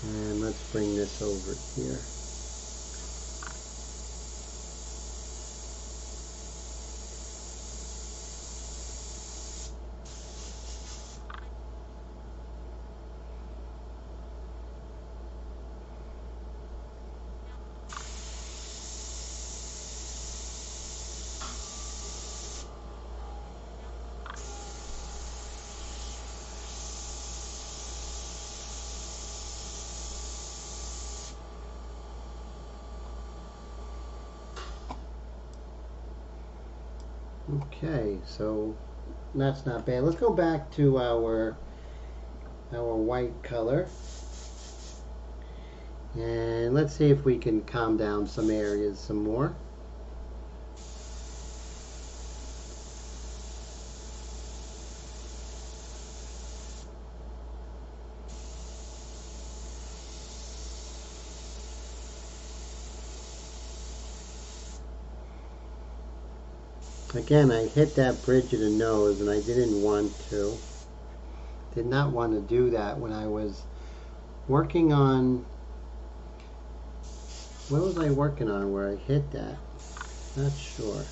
And let's bring this over here. Okay, so that's not bad. Let's go back to our white color. And let's see if we can calm down some areas some more. Again, I hit that bridge of the nose and I didn't want to. Did not want to do that when I was working on, what was I working on where I hit that? Not sure.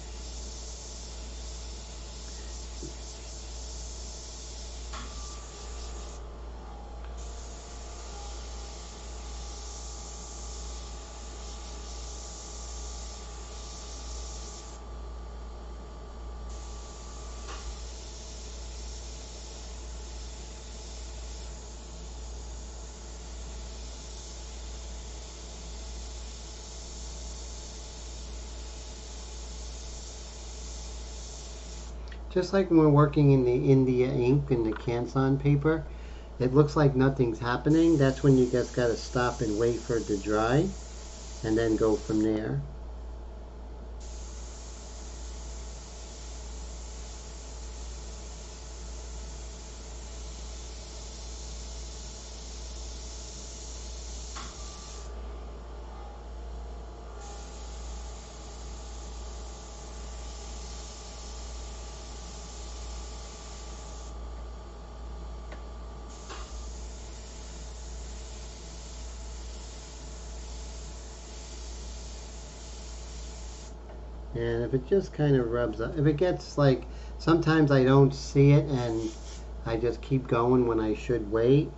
Just like when we're working in the India ink and the Canson paper, it looks like nothing's happening. That's when you just got to stop and wait for it to dry and then go from there. And if it just kind of rubs up, if it gets like, sometimes I don't see it and I just keep going when I should wait.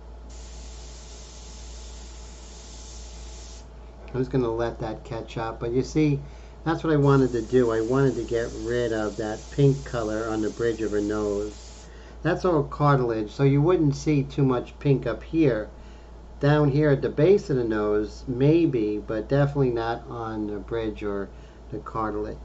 I'm just going to let that catch up. But you see, that's what I wanted to do. I wanted to get rid of that pink color on the bridge of her nose. That's all cartilage, so you wouldn't see too much pink up here. Down here at the base of the nose, maybe, but definitely not on the bridge or the cartilage.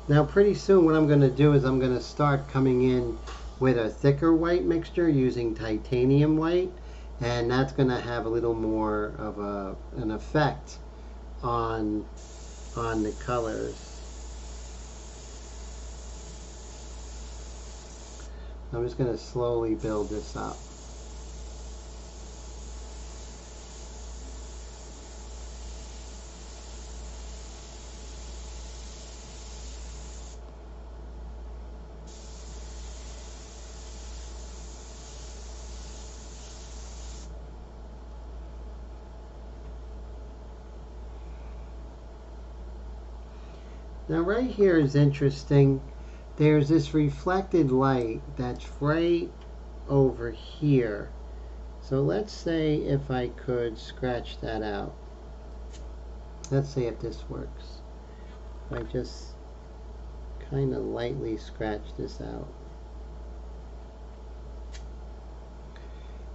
Now pretty soon what I'm going to do is I'm going to start coming in with a thicker white mixture using titanium white, and that's going to have a little more of an effect on the colors. I'm just going to slowly build this up. Now right here is interesting. There's this reflected light that's right over here. So let's say if I could scratch that out. Let's see if this works. If I just kind of lightly scratch this out.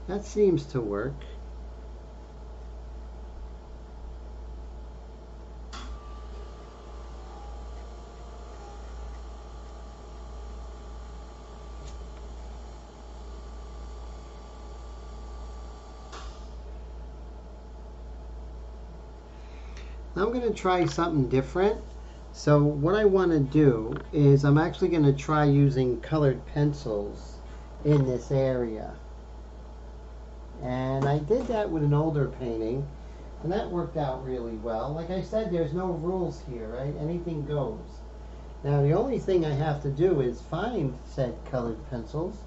That seems to work. I'm going to try something different. So what I want to do is I'm actually going to try using colored pencils in this area. And I did that with an older painting, and that worked out really well. Like I said, there's no rules here, right? Anything goes. Now the only thing I have to do is find said colored pencils,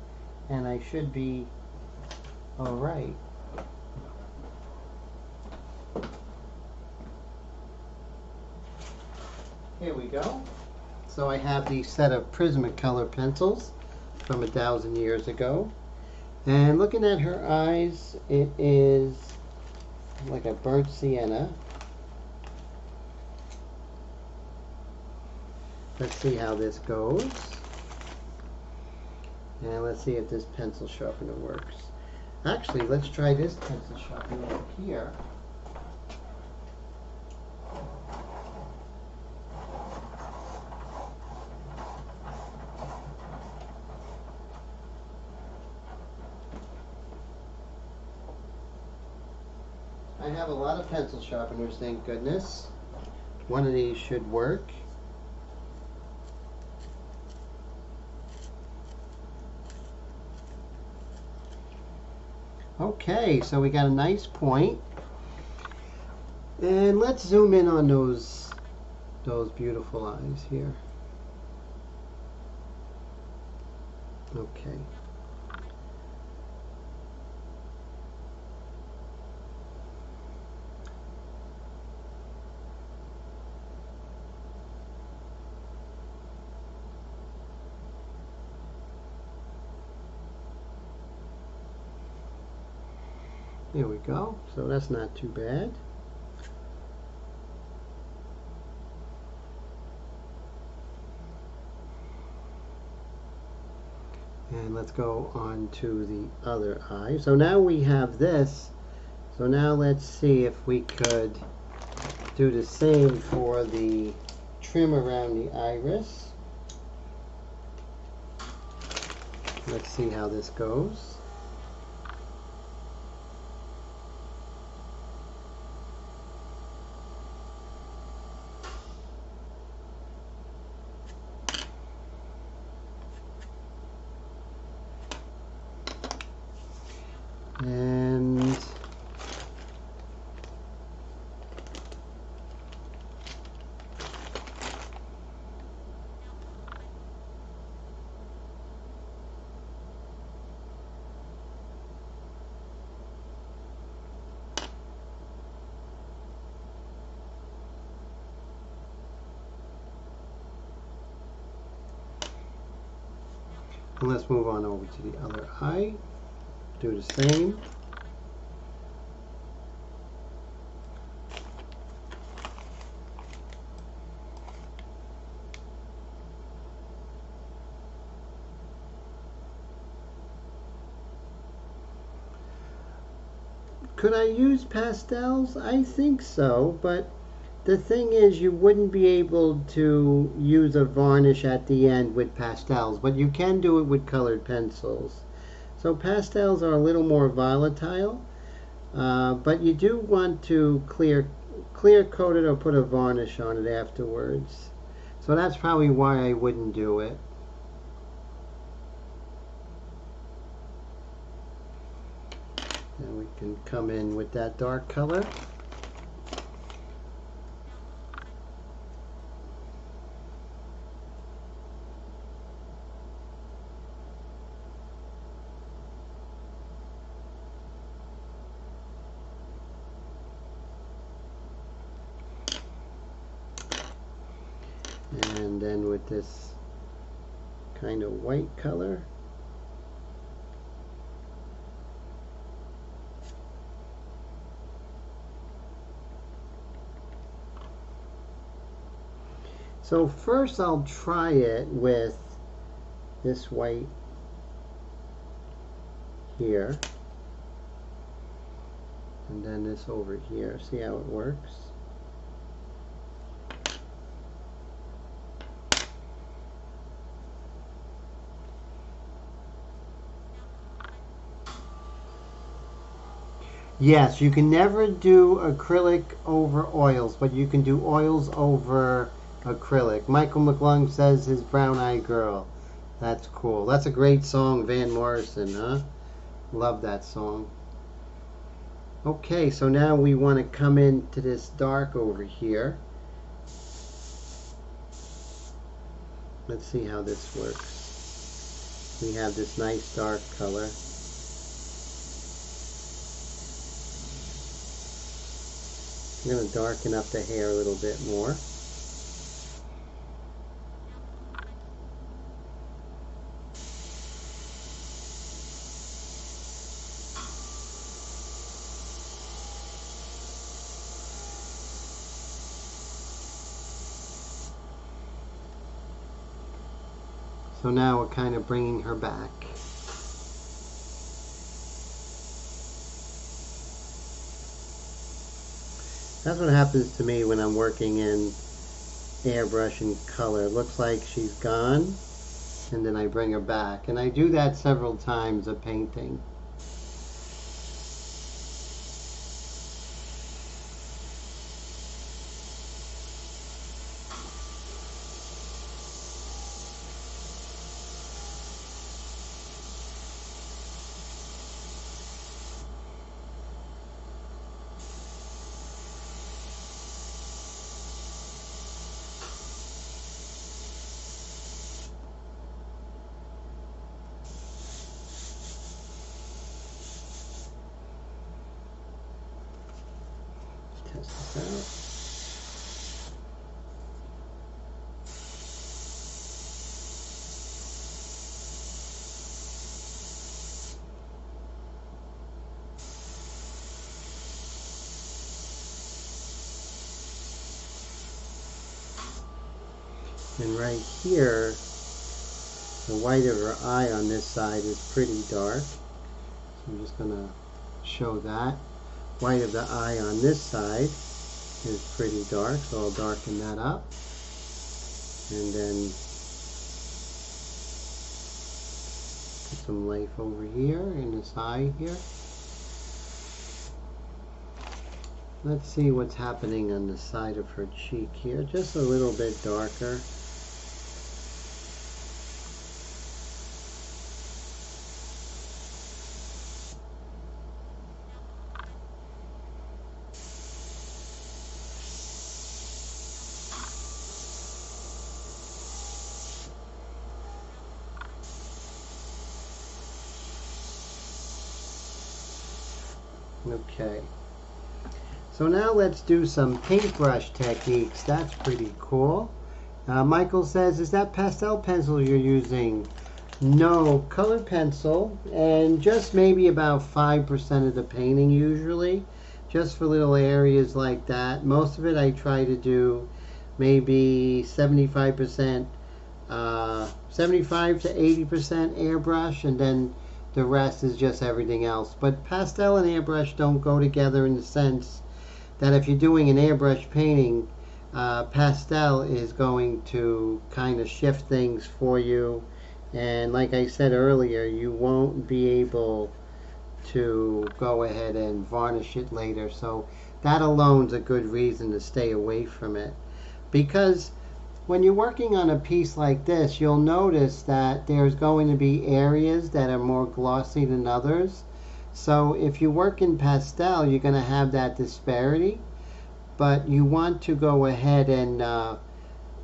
and I should be all right. Here we go. So I have these set of Prismacolor pencils from 1,000 years ago. And looking at her eyes, it is like a burnt sienna. Let's see how this goes. And let's see if this pencil sharpener works. Actually, let's try this pencil sharpener over here. I have a lot of pencil sharpeners, thank goodness. One of these should work. Okay, so we got a nice point. And let's zoom in on those beautiful eyes here. Okay. There we go. So that's not too bad. And let's go on to the other eye. So now we have this. So now let's see if we could do the same for the trim around the iris. Let's see how this goes. And let's move on over to the other eye. Do the same. Could I use pastels? I think so, but the thing is you wouldn't be able to use a varnish at the end with pastels, but you can do it with colored pencils. So pastels are a little more volatile, but you do want to clear coat it or put a varnish on it afterwards. So that's probably why I wouldn't do it. And we can come in with that dark color. And then with this kind of white color. So first I'll try it with this white here. And then this over here. See how it works? Yes, you can never do acrylic over oils, but you can do oils over acrylic. Michael McClung says his Brown Eyed Girl. That's cool. That's a great song, Van Morrison, huh? Love that song. Okay, so now we want to come into this dark over here. Let's see how this works. We have this nice dark color. I'm going to darken up the hair a little bit more. So now we're kind of bringing her back. That's what happens to me when I'm working in airbrush and color. It looks like she's gone, and then I bring her back. And I do that several times a painting. Test this out. And right here, the white of her eye on this side is pretty dark. So I'm just going to show that. White of the eye on this side is pretty dark, so I'll darken that up. And then put some life over here in this eye here. Let's see what's happening on the side of her cheek here. Just a little bit darker. Okay, so now let's do some paintbrush techniques. That's pretty cool. Michael says, is that pastel pencil you're using? No, colored pencil, and just maybe about 5% of the painting usually, just for little areas like that. Most of it I try to do maybe 75%, 75 to 80% airbrush, and then the rest is just everything else. But pastel and airbrush don't go together in the sense that if you're doing an airbrush painting, pastel is going to kind of shift things for you. And like I said earlier, you won't be able to go ahead and varnish it later. So that alone is a good reason to stay away from it. Because when you're working on a piece like this, you'll notice that there's going to be areas that are more glossy than others. So if you work in pastel, you're going to have that disparity. But you want to go ahead and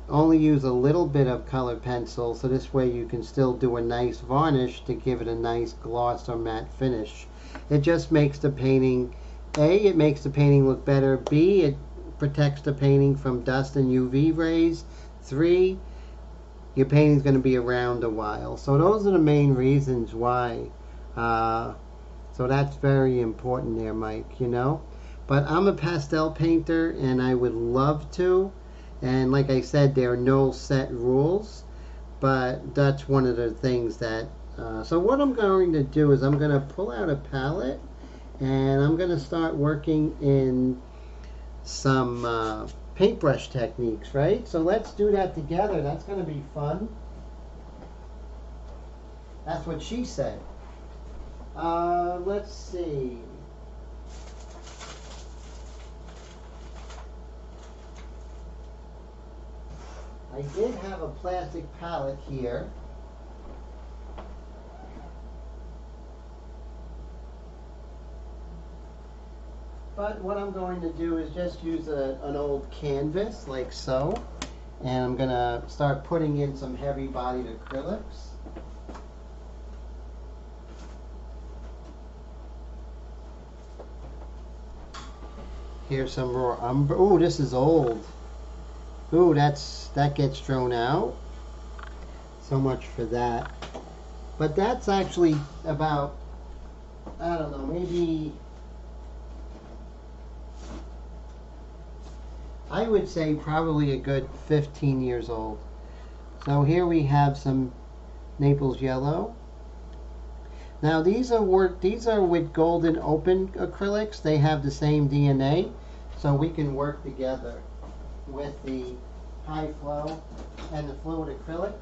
only use a little bit of colored pencil, so this way you can still do a nice varnish to give it a nice gloss or matte finish. It just makes the painting, A, it makes the painting look better, B, it protects the painting from dust and UV rays, 3, your painting's going to be around a while. So those are the main reasons why. So that's very important there, Mike, you know. But I'm a pastel painter and I would love to. And like I said, there are no set rules. But that's one of the things that... so what I'm going to do is I'm going to pull out a palette and I'm going to start working in some paintbrush techniques, right? So let's do that together. That's going to be fun. That's what she said. Let's see. I did have a plastic palette here. But what I'm going to do is just use an old canvas like so. And I'm going to start putting in some heavy-bodied acrylics. Here's some raw umber. Ooh, this is old. Ooh, that gets thrown out. So much for that. But that's actually about, I don't know, maybe, I would say probably a good 15 years old. So here we have some Naples yellow. Now these are with golden open acrylics. They have the same DNA, so we can work together with the high flow and the fluid acrylics.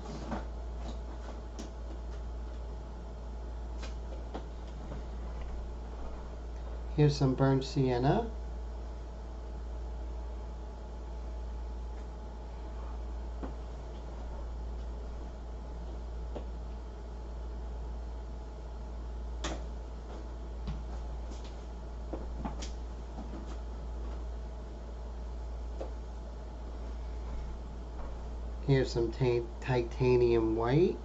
Here's some burnt sienna. Here's some titanium white.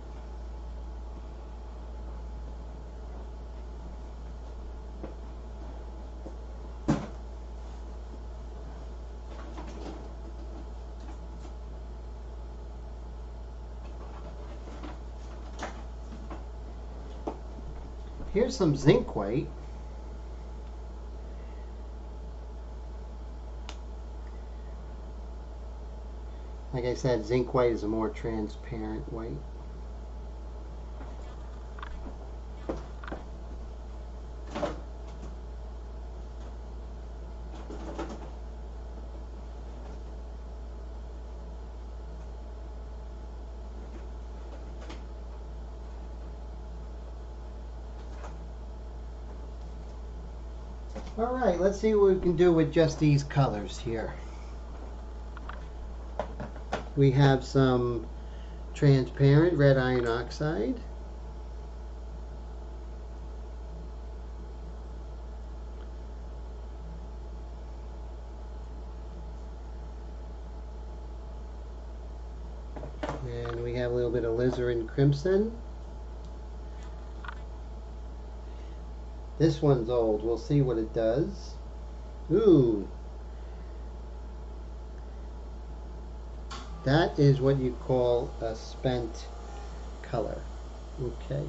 Here's some zinc white. Like I said, zinc white is a more transparent white. All right, let's see what we can do with just these colors here. We have some transparent red iron oxide. And we have a little bit of alizarin crimson. This one's old. We'll see what it does. Ooh. That is what you call a spent color. Okay.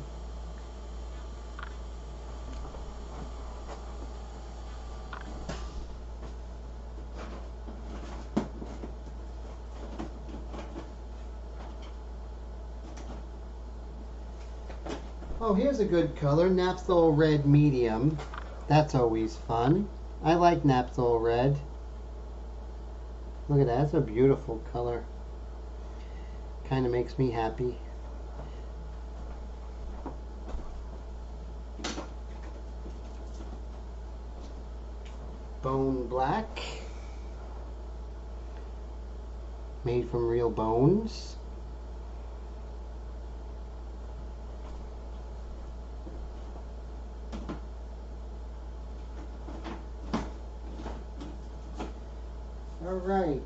Oh, here's a good color, naphthol red medium. That's always fun. I like naphthol red. Look at that, that's a beautiful color. Kind of makes me happy. Bone black. Made from real bones. All right.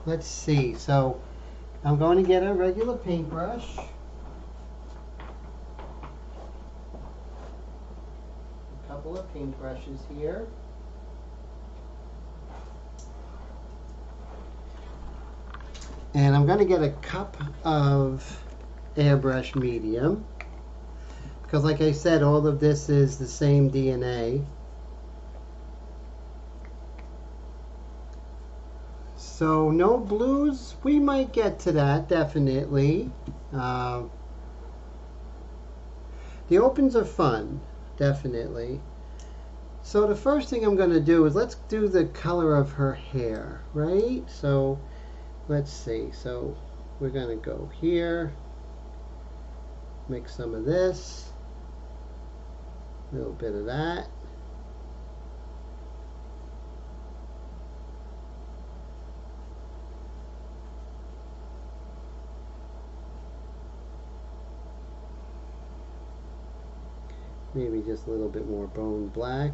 Let's see. So I'm going to get a regular paintbrush. A couple of paintbrushes here. And I'm going to get a cup of Airbrush medium. Because like I said, all of this is the same DNA. So no blues, we might get to that, definitely. The opens are fun, definitely. So the first thing I'm going to do is let's do the color of her hair, right? So let's see. So we're going to go here, mix some of this, a little bit of that. Maybe just a little bit more bone black.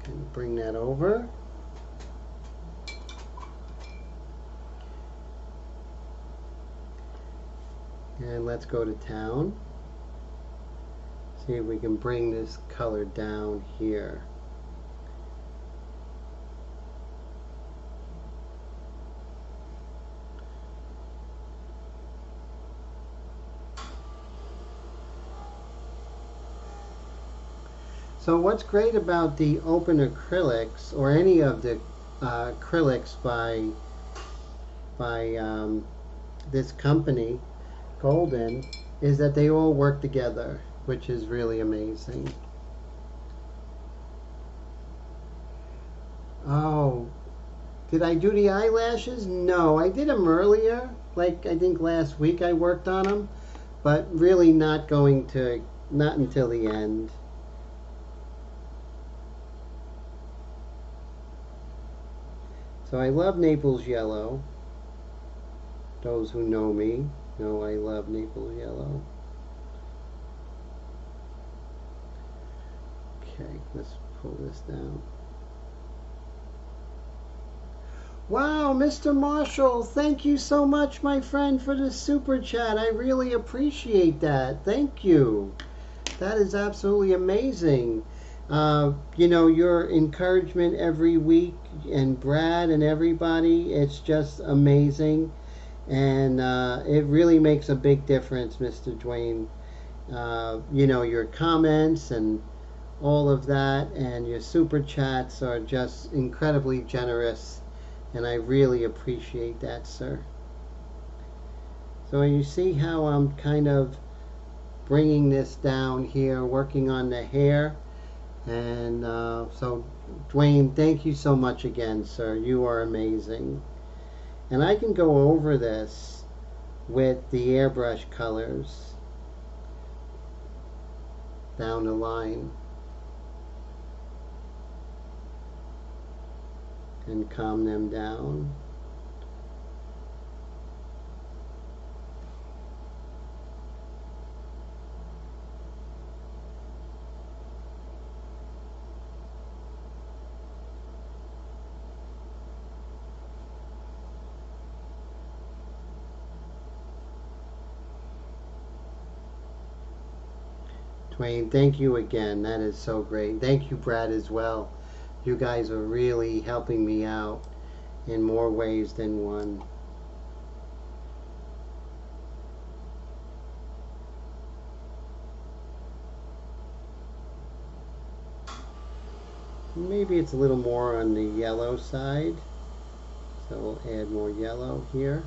And bring that over. And let's go to town. See if we can bring this color down here. So what's great about the open acrylics, or any of the acrylics by this company, Golden, is that they all work together, which is really amazing. Oh, did I do the eyelashes? No, I did them earlier. Like I think last week I worked on them, but really not until the end. So I love Naples yellow. Those who know me know I love Naples yellow. Okay, let's pull this down. Wow, Mr. Marshall, thank you so much, my friend, for the super chat. I really appreciate that. Thank you. That is absolutely amazing. Your encouragement every week, and Brad and everybody, it's just amazing. And it really makes a big difference, Mr. Dwayne. Your comments and all of that, and your super chats are just incredibly generous. And I really appreciate that, sir. So you see how I'm kind of bringing this down here, working on the hair. And so, Dwayne, thank you so much again, sir. You are amazing. And I can go over this with the airbrush colors down the line and calm them down. Dwayne, thank you again. That is so great. Thank you, Brad, as well. You guys are really helping me out in more ways than one. Maybe it's a little more on the yellow side. So we'll add more yellow here.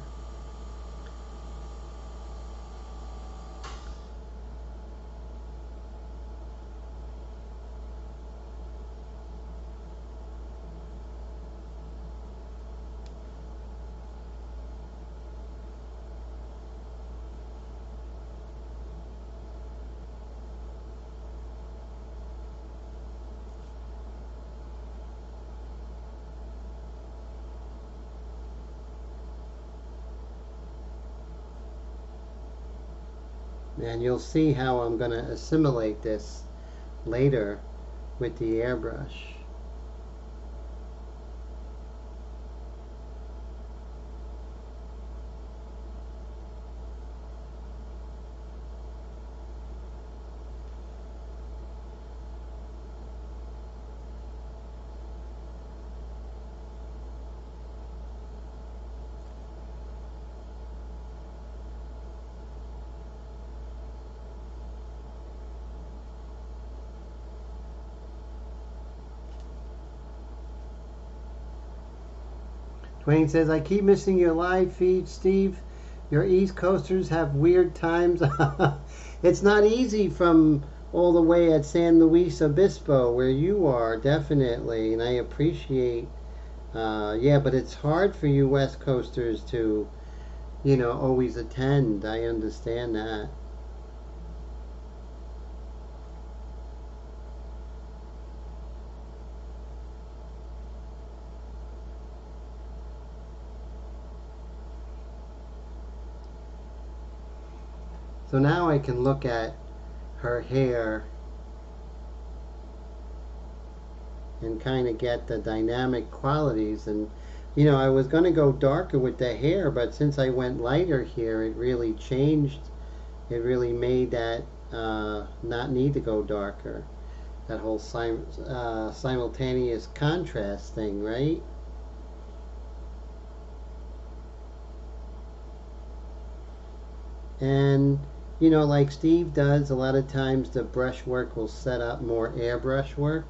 And you'll see how I'm going to assimilate this later with the airbrush. Dwayne says, I keep missing your live feed, Steve. Your East Coasters have weird times. It's not easy from all the way at San Luis Obispo where you are, definitely. And I appreciate, yeah, but it's hard for you West Coasters to, always attend. I understand that. So now I can look at her hair and kind of get the dynamic qualities. And I was going to go darker with the hair, but since I went lighter here, it really changed. It really made that not need to go darker. That whole simultaneous contrast thing, right? And like Steve does, a lot of times the brush work will set up more airbrush work,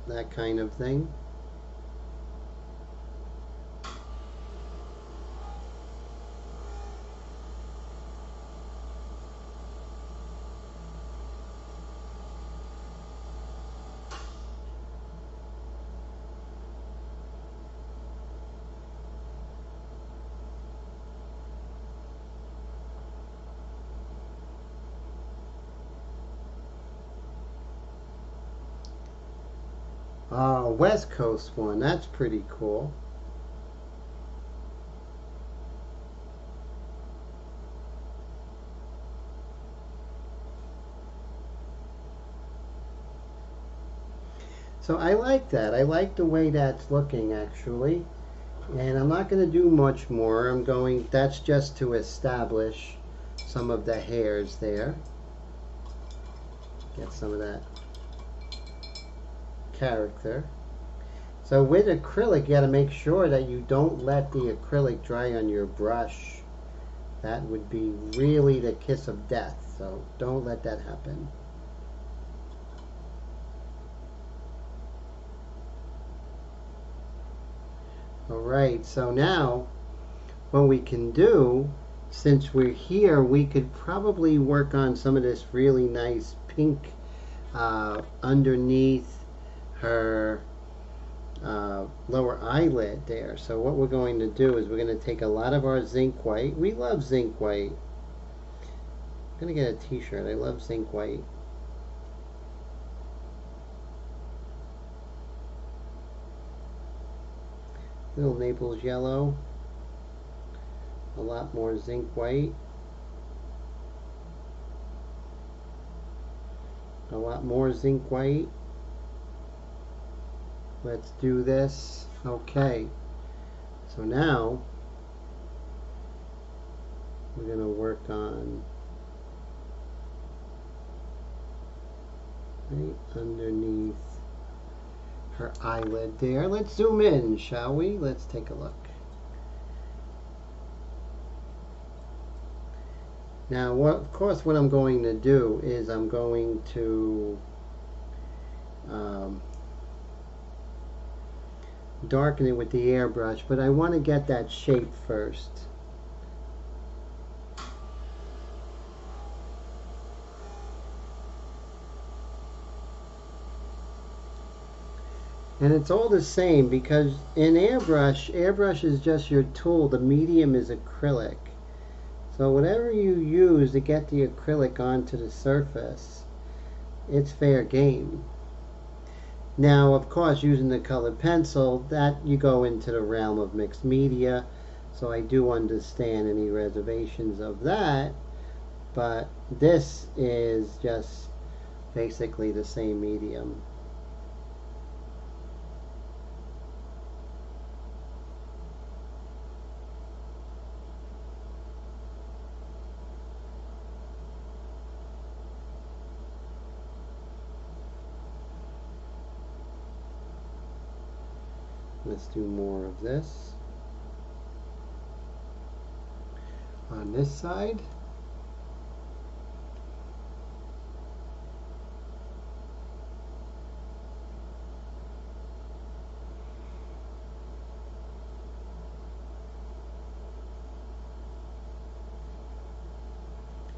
that kind of thing. West Coast one. That's pretty cool. So I like that. I like the way that's looking actually. And I'm not going to do much more. That's just to establish some of the hairs there. Get some of that character. So with acrylic, you got to make sure that you don't let the acrylic dry on your brush. That would be really the kiss of death. So don't let that happen. Alright, so now what we can do, since we're here, we could probably work on some of this really nice pink underneath her lower eyelid there. So what we're going to do is we're going to take a lot of our zinc white. We love zinc white. I'm going to get a t-shirt. I love zinc white. Little Naples yellow. A lot more zinc white. A lot more zinc white. Let's do this. Okay. So now we're going to work on right underneath her eyelid there. Let's zoom in, shall we? Let's take a look. Now, of course, what I'm going to do is I'm going to darken it with the airbrush, but I want to get that shape first. And it's all the same because in airbrush is just your tool. The medium is acrylic. So whatever you use to get the acrylic onto the surface, it's fair game. Now, of course, using the colored pencil, that you go into the realm of mixed media. So I do understand any reservations of that. But this is just basically the same medium. Let's do more of this on this side.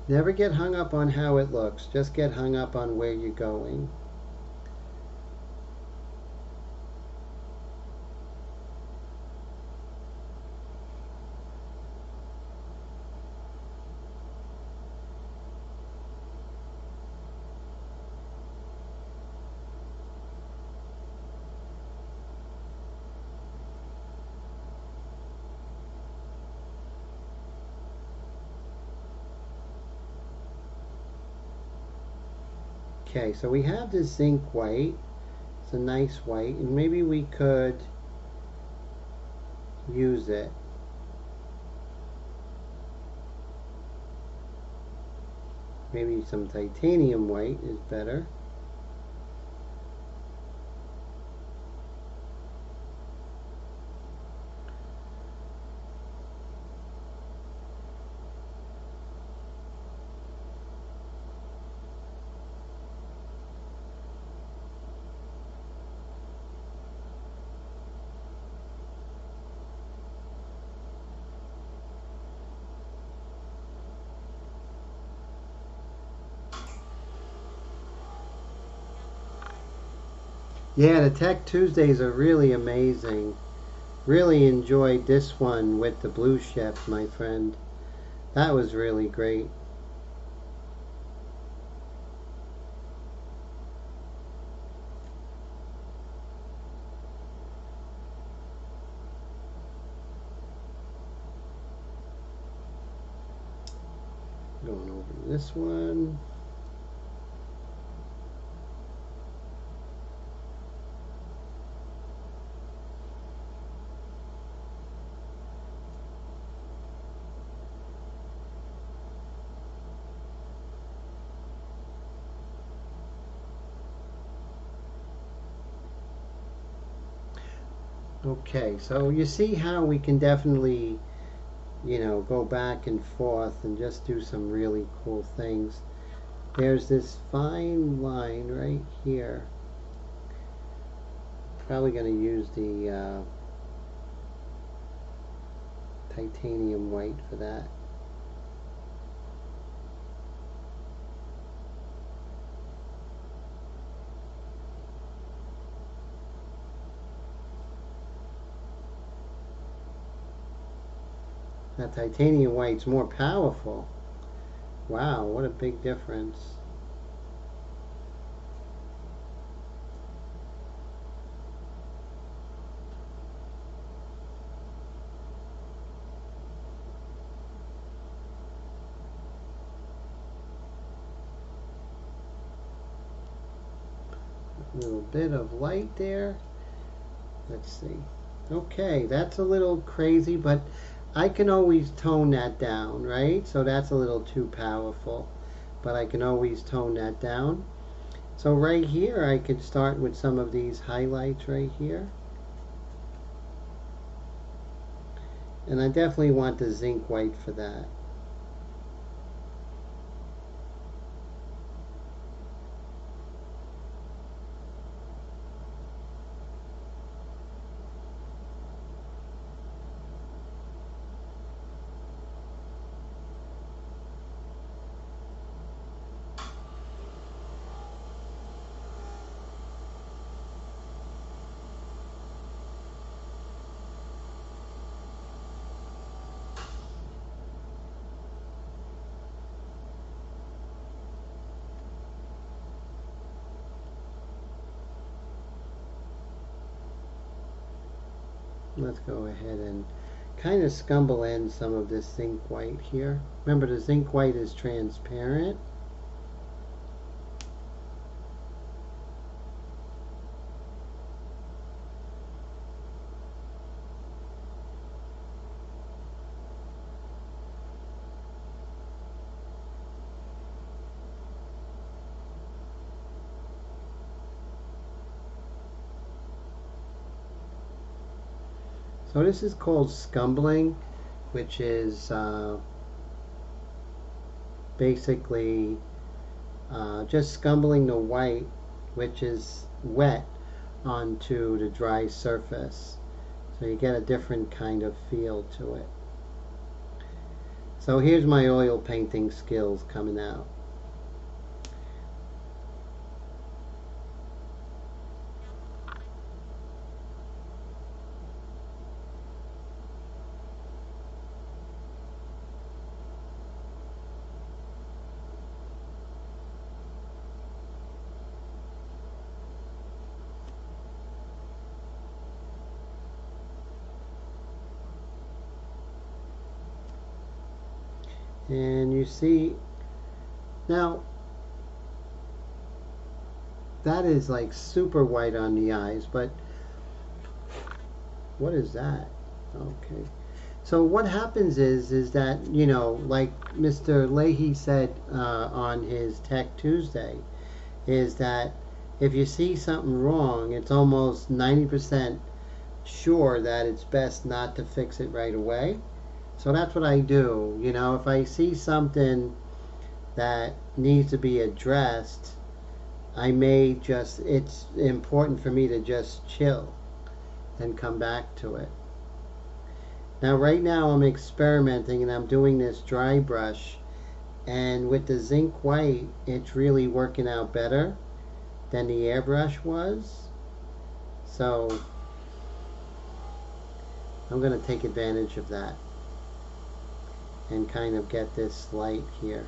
Never get hung up on how it looks, just get hung up on where you're going. Okay, so we have this zinc white. It's a nice white, and maybe we could use it. Maybe some titanium white is better. Yeah, the Tech Tuesdays are really amazing. Really enjoyed this one with the blue chef, my friend. That was really great. Going over this one. Okay, so you see how we can definitely, go back and forth and just do some really cool things. There's this fine line right here. Probably going to use the titanium white for that. That titanium white's more powerful. Wow, what a big difference. A little bit of light there. Let's see. Okay, that's a little crazy, but I can always tone that down, right? So that's a little too powerful, but I can always tone that down. So right here, I could start with some of these highlights right here. And I definitely want the zinc white for that. Let's go ahead and kind of scumble in some of this zinc white here. Remember, the zinc white is transparent. So this is called scumbling, which is basically just scumbling the white, which is wet, onto the dry surface. So you get a different kind of feel to it. So here's my oil painting skills coming out. And you see, now that is like super white on the eyes, but what is that? Okay. So what happens is that, like Mr. Leahy said on his Tech Tuesday, is that if you see something wrong, it's almost 90% sure that it's best not to fix it right away. So that's what I do. If I see something that needs to be addressed, it's important for me to just chill and come back to it. Now right now I'm experimenting and I'm doing this dry brush, and with the zinc white it's really working out better than the airbrush was. So I'm going to take advantage of that and kind of get this light here.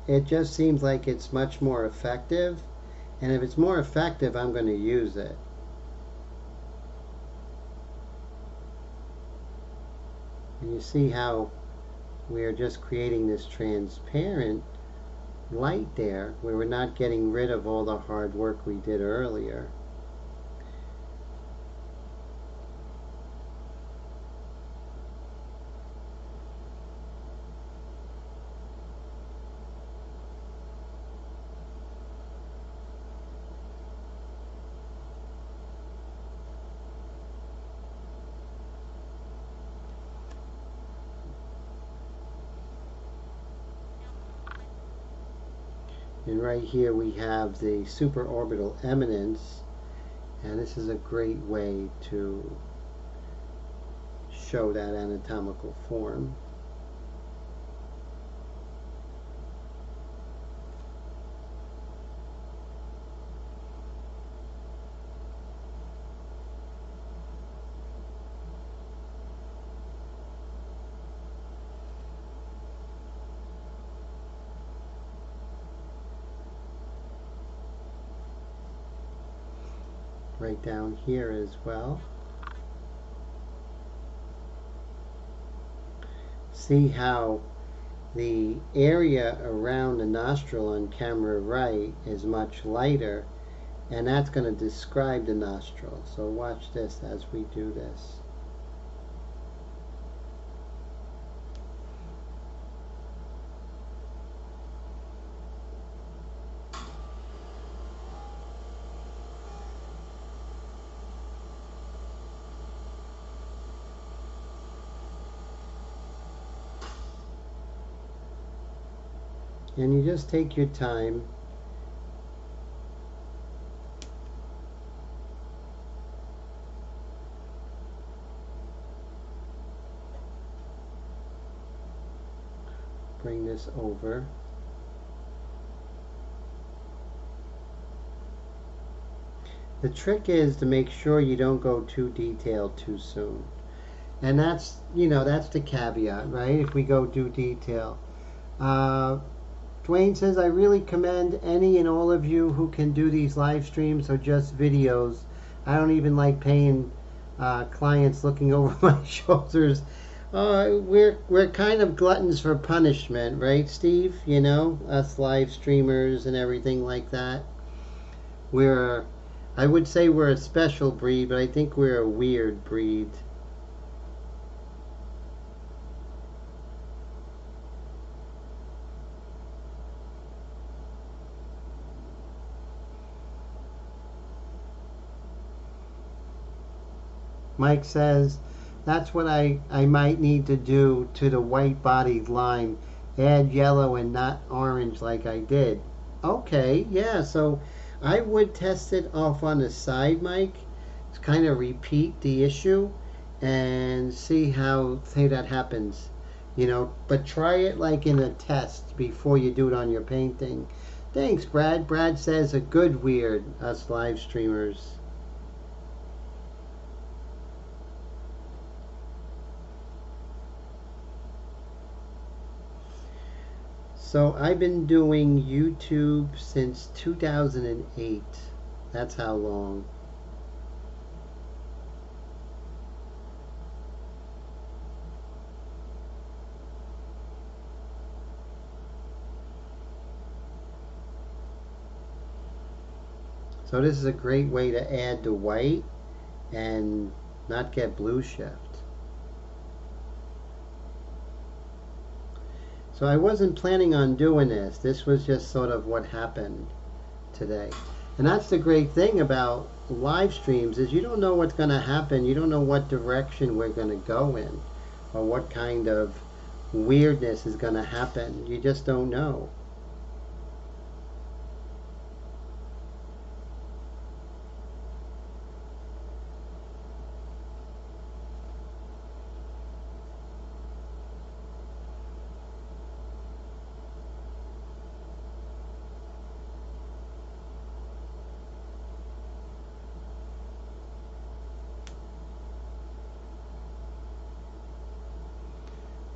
it just seems like it's much more effective. And if it's more effective, I'm going to use it. And you see how we're just creating this transparent light there, where we're not getting rid of all the hard work we did earlier. And right here we have the supraorbital eminence, and this is a great way to show that anatomical form. Right down here as well. See how the area around the nostril on camera right is much lighter, and that's going to describe the nostril. So watch this as we do this. And you just take your time. Bring this over. The trick is to make sure you don't go too detailed too soon. And that's, that's the caveat, right? If we go too detail. Dwayne says, I really commend any and all of you who can do these live streams or just videos. I don't even like paying clients looking over my shoulders. We're kind of gluttons for punishment, right, Steve? Us live streamers and everything like that. I would say we're a special breed, but I think we're a weird breed. Mike says, that's what I might need to do to the white bodied line. Add yellow and not orange like I did. Okay, yeah, so I would test it off on the side, Mike. Just kind of repeat the issue and see how that happens. But try it like in a test before you do it on your painting. Thanks, Brad. Brad says a good weird, us live streamers. So I've been doing YouTube since 2008. That's how long. So this is a great way to add the white and not get blue shift. So I wasn't planning on doing this. This was just sort of what happened today. And that's the great thing about live streams is you don't know what's going to happen. You don't know what direction we're going to go in or what kind of weirdness is going to happen. You just don't know.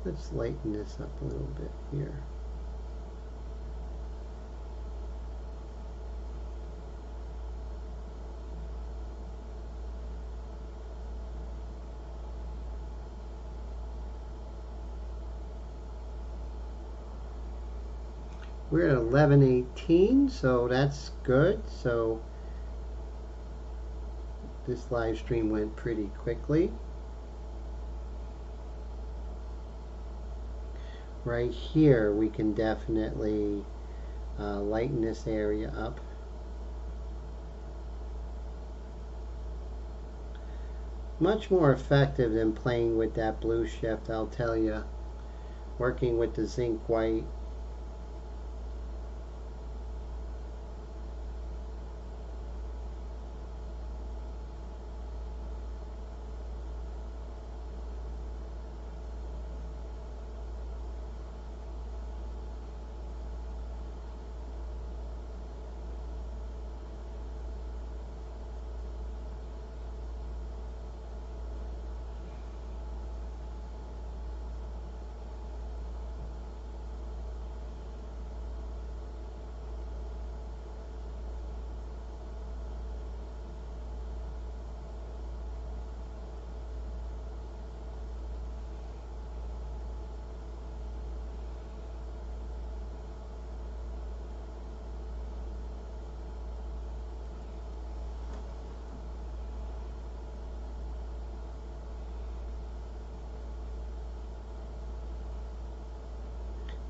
Let's lighten this up a little bit here. We're at 11:18, so that's good. So this live stream went pretty quickly. Right here, we can definitely lighten this area up. Much more effective than playing with that blue shift, I'll tell you. Working with the zinc white.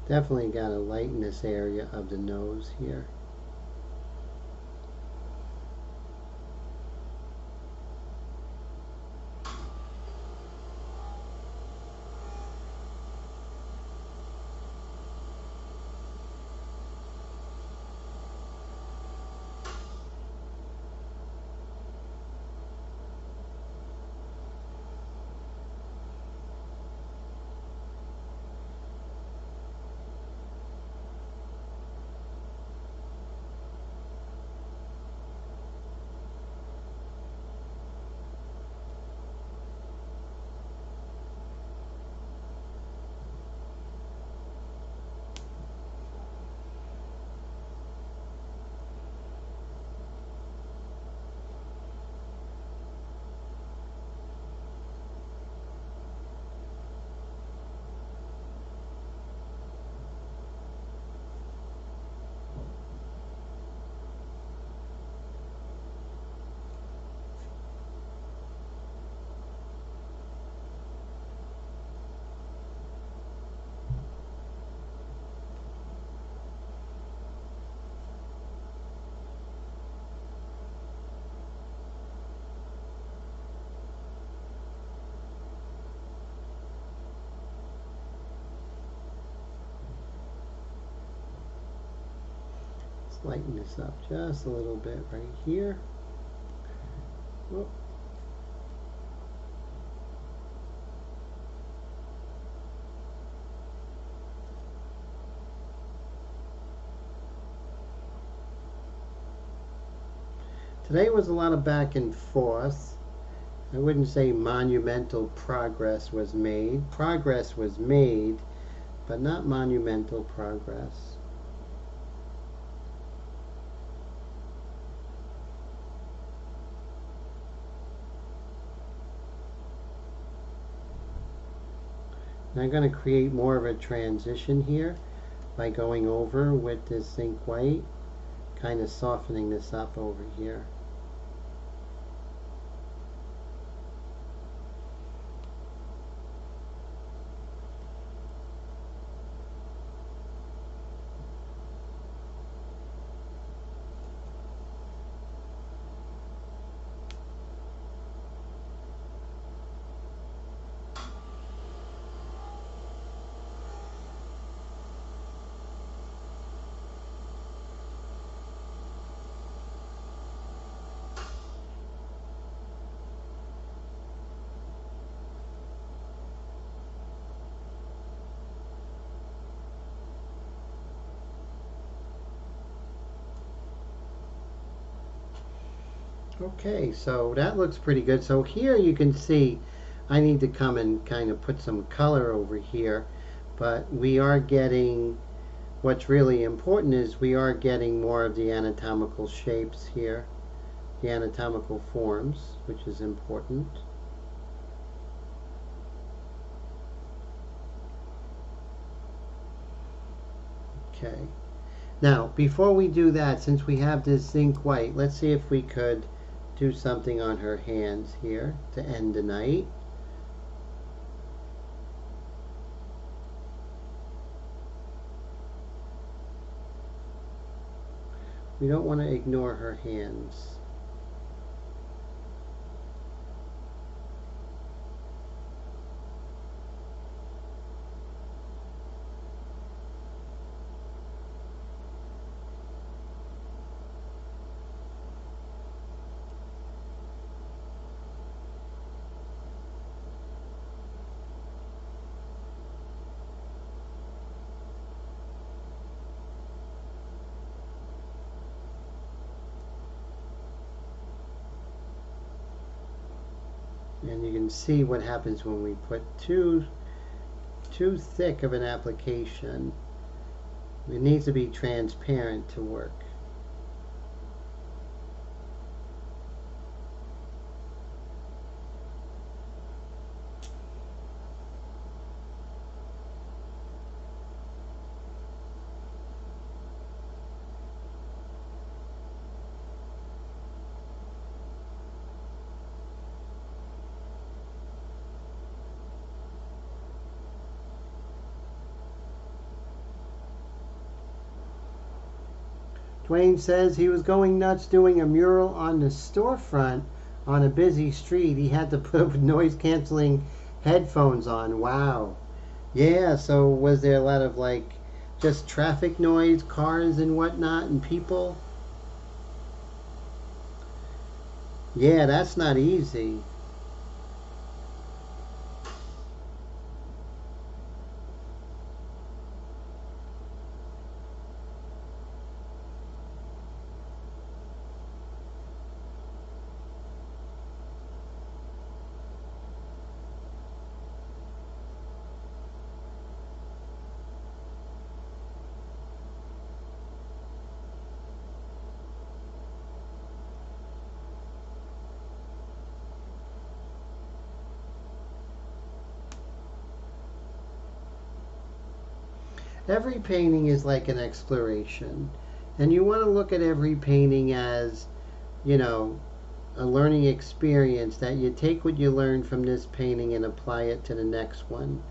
Definitely got to lighten this area of the nose here. Lighten this up just a little bit right here. Whoop. Today was a lot of back and forth. I wouldn't say monumental progress was made. Progress was made, but not monumental progress. And I'm going to create more of a transition here by going over with this zinc white, kind of softening this up over here. Okay, so that looks pretty good. So here you can see I need to come and kind of put some color over here, but we are getting, what's really important is we are getting more of the anatomical shapes here, the anatomical forms, which is important. Okay, Now, before we do that, since we have this zinc white, let's see if we could do something on her hands here to end the night. We don't want to ignore her hands. And you can see what happens when we put too thick of an application. It needs to be transparent to work. Dwayne says he was going nuts doing a mural on the storefront on a busy street. He had to put noise canceling headphones on. Wow. Yeah, so was there a lot of like just traffic noise, cars and whatnot, and people? Yeah, that's not easy. Every painting is like an exploration, and you want to look at every painting as, you know, a learning experience, that you take what you learned from this painting and apply it to the next one.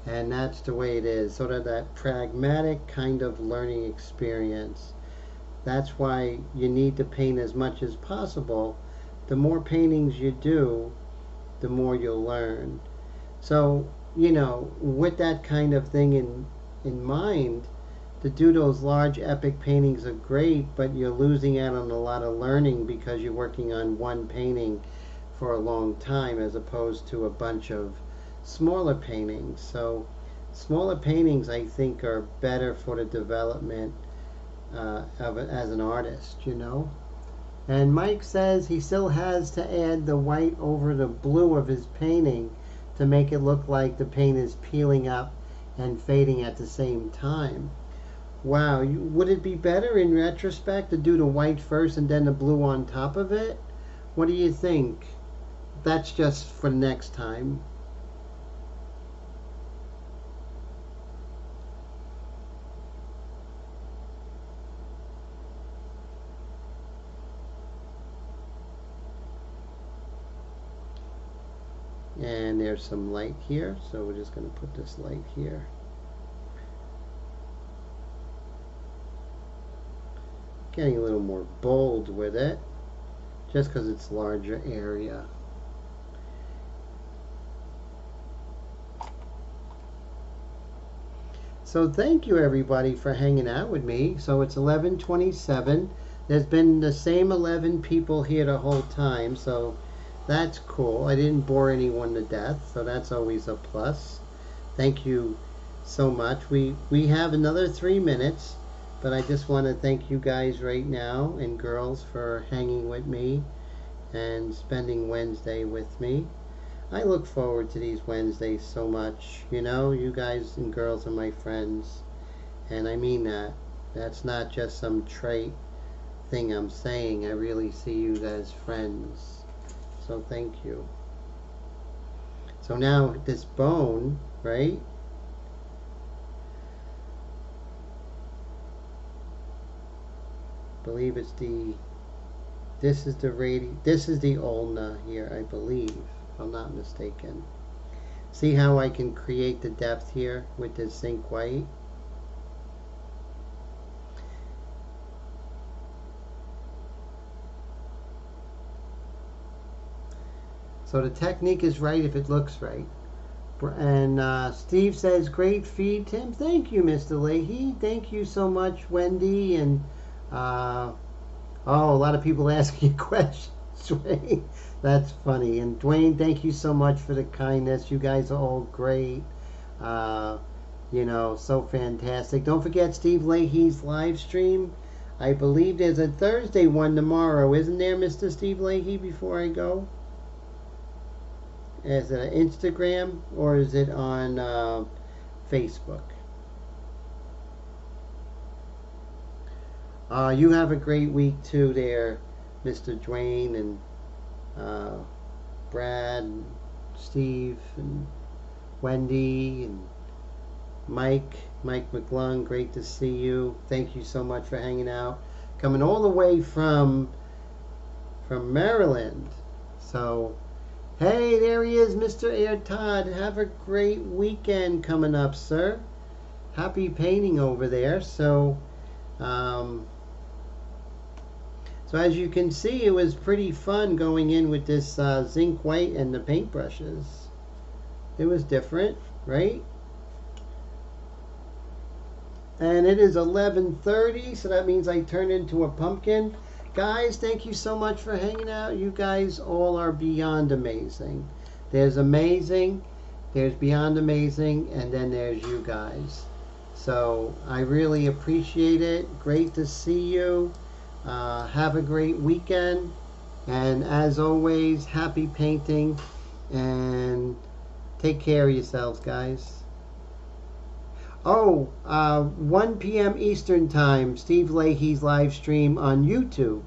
And that's the way it is, sort of that pragmatic kind of learning experience. That's why you need to paint as much as possible. The more paintings you do, the more you'll learn. So, you know, with that kind of thing in mind, to do those large epic paintings are great, but you're losing out on a lot of learning because you're working on one painting for a long time as opposed to a bunch of smaller paintings. So smaller paintings, I think, are better for the development of it as an artist, you know. And Mike says he still has to add the white over the blue of his painting to make it look like the paint is peeling up and fading at the same time. Wow, would it be better in retrospect to do the white first and then the blue on top of it? What do you think? That's just for next time. And there's some light here, so we're just going to put this light here. Getting a little more bold with it, just because it's larger area. So thank you everybody for hanging out with me. So it's 11:27. There's been the same 11 people here the whole time, so that's cool. I didn't bore anyone to death, so that's always a plus. Thank you so much. We have another 3 minutes, but I just want to thank you guys right now, and girls, for hanging with me and spending Wednesday with me. I look forward to these Wednesdays so much. You know, you guys and girls are my friends, and I mean that. That's not just some trite thing I'm saying. I really see you as friends. So thank you. So now this bone, right? believe it's the, this is the ulna here, I believe, if I'm not mistaken. See how I can create the depth here with this zinc white? So the technique is right if it looks right. And Steve says, great feed, Tim. Thank you, Mr. Leahy. Thank you so much, Wendy. And, oh, a lot of people asking you questions, Dwayne. That's funny. And Dwayne, thank you so much for the kindness. You guys are all great. You know, so fantastic. Don't forget Steve Leahy's live stream. I believe there's a Thursday one tomorrow. Isn't there, Mr. Steve Leahy, before I go? Is it an Instagram or is it on Facebook? You have a great week too there, Mr. Dwayne and Brad, and Steve, and Wendy, and Mike McClung. Great to see you. Thank you so much for hanging out. Coming all the way from Maryland. So, hey, there he is, Mr. Air Todd. Have a great weekend coming up, sir. Happy painting over there. So as you can see, it was pretty fun going in with this zinc white and the paintbrushes. It was different, right? And it is 11:30, so that means I turned into a pumpkin. Guys, thank you so much for hanging out. You guys all are beyond amazing. There's amazing, there's beyond amazing, and then there's you guys. So I really appreciate it. Great to see you. Have a great weekend. And as always, happy painting. And take care of yourselves, guys. Oh, 1 p.m. Eastern Time, Steve Leahy's live stream on YouTube.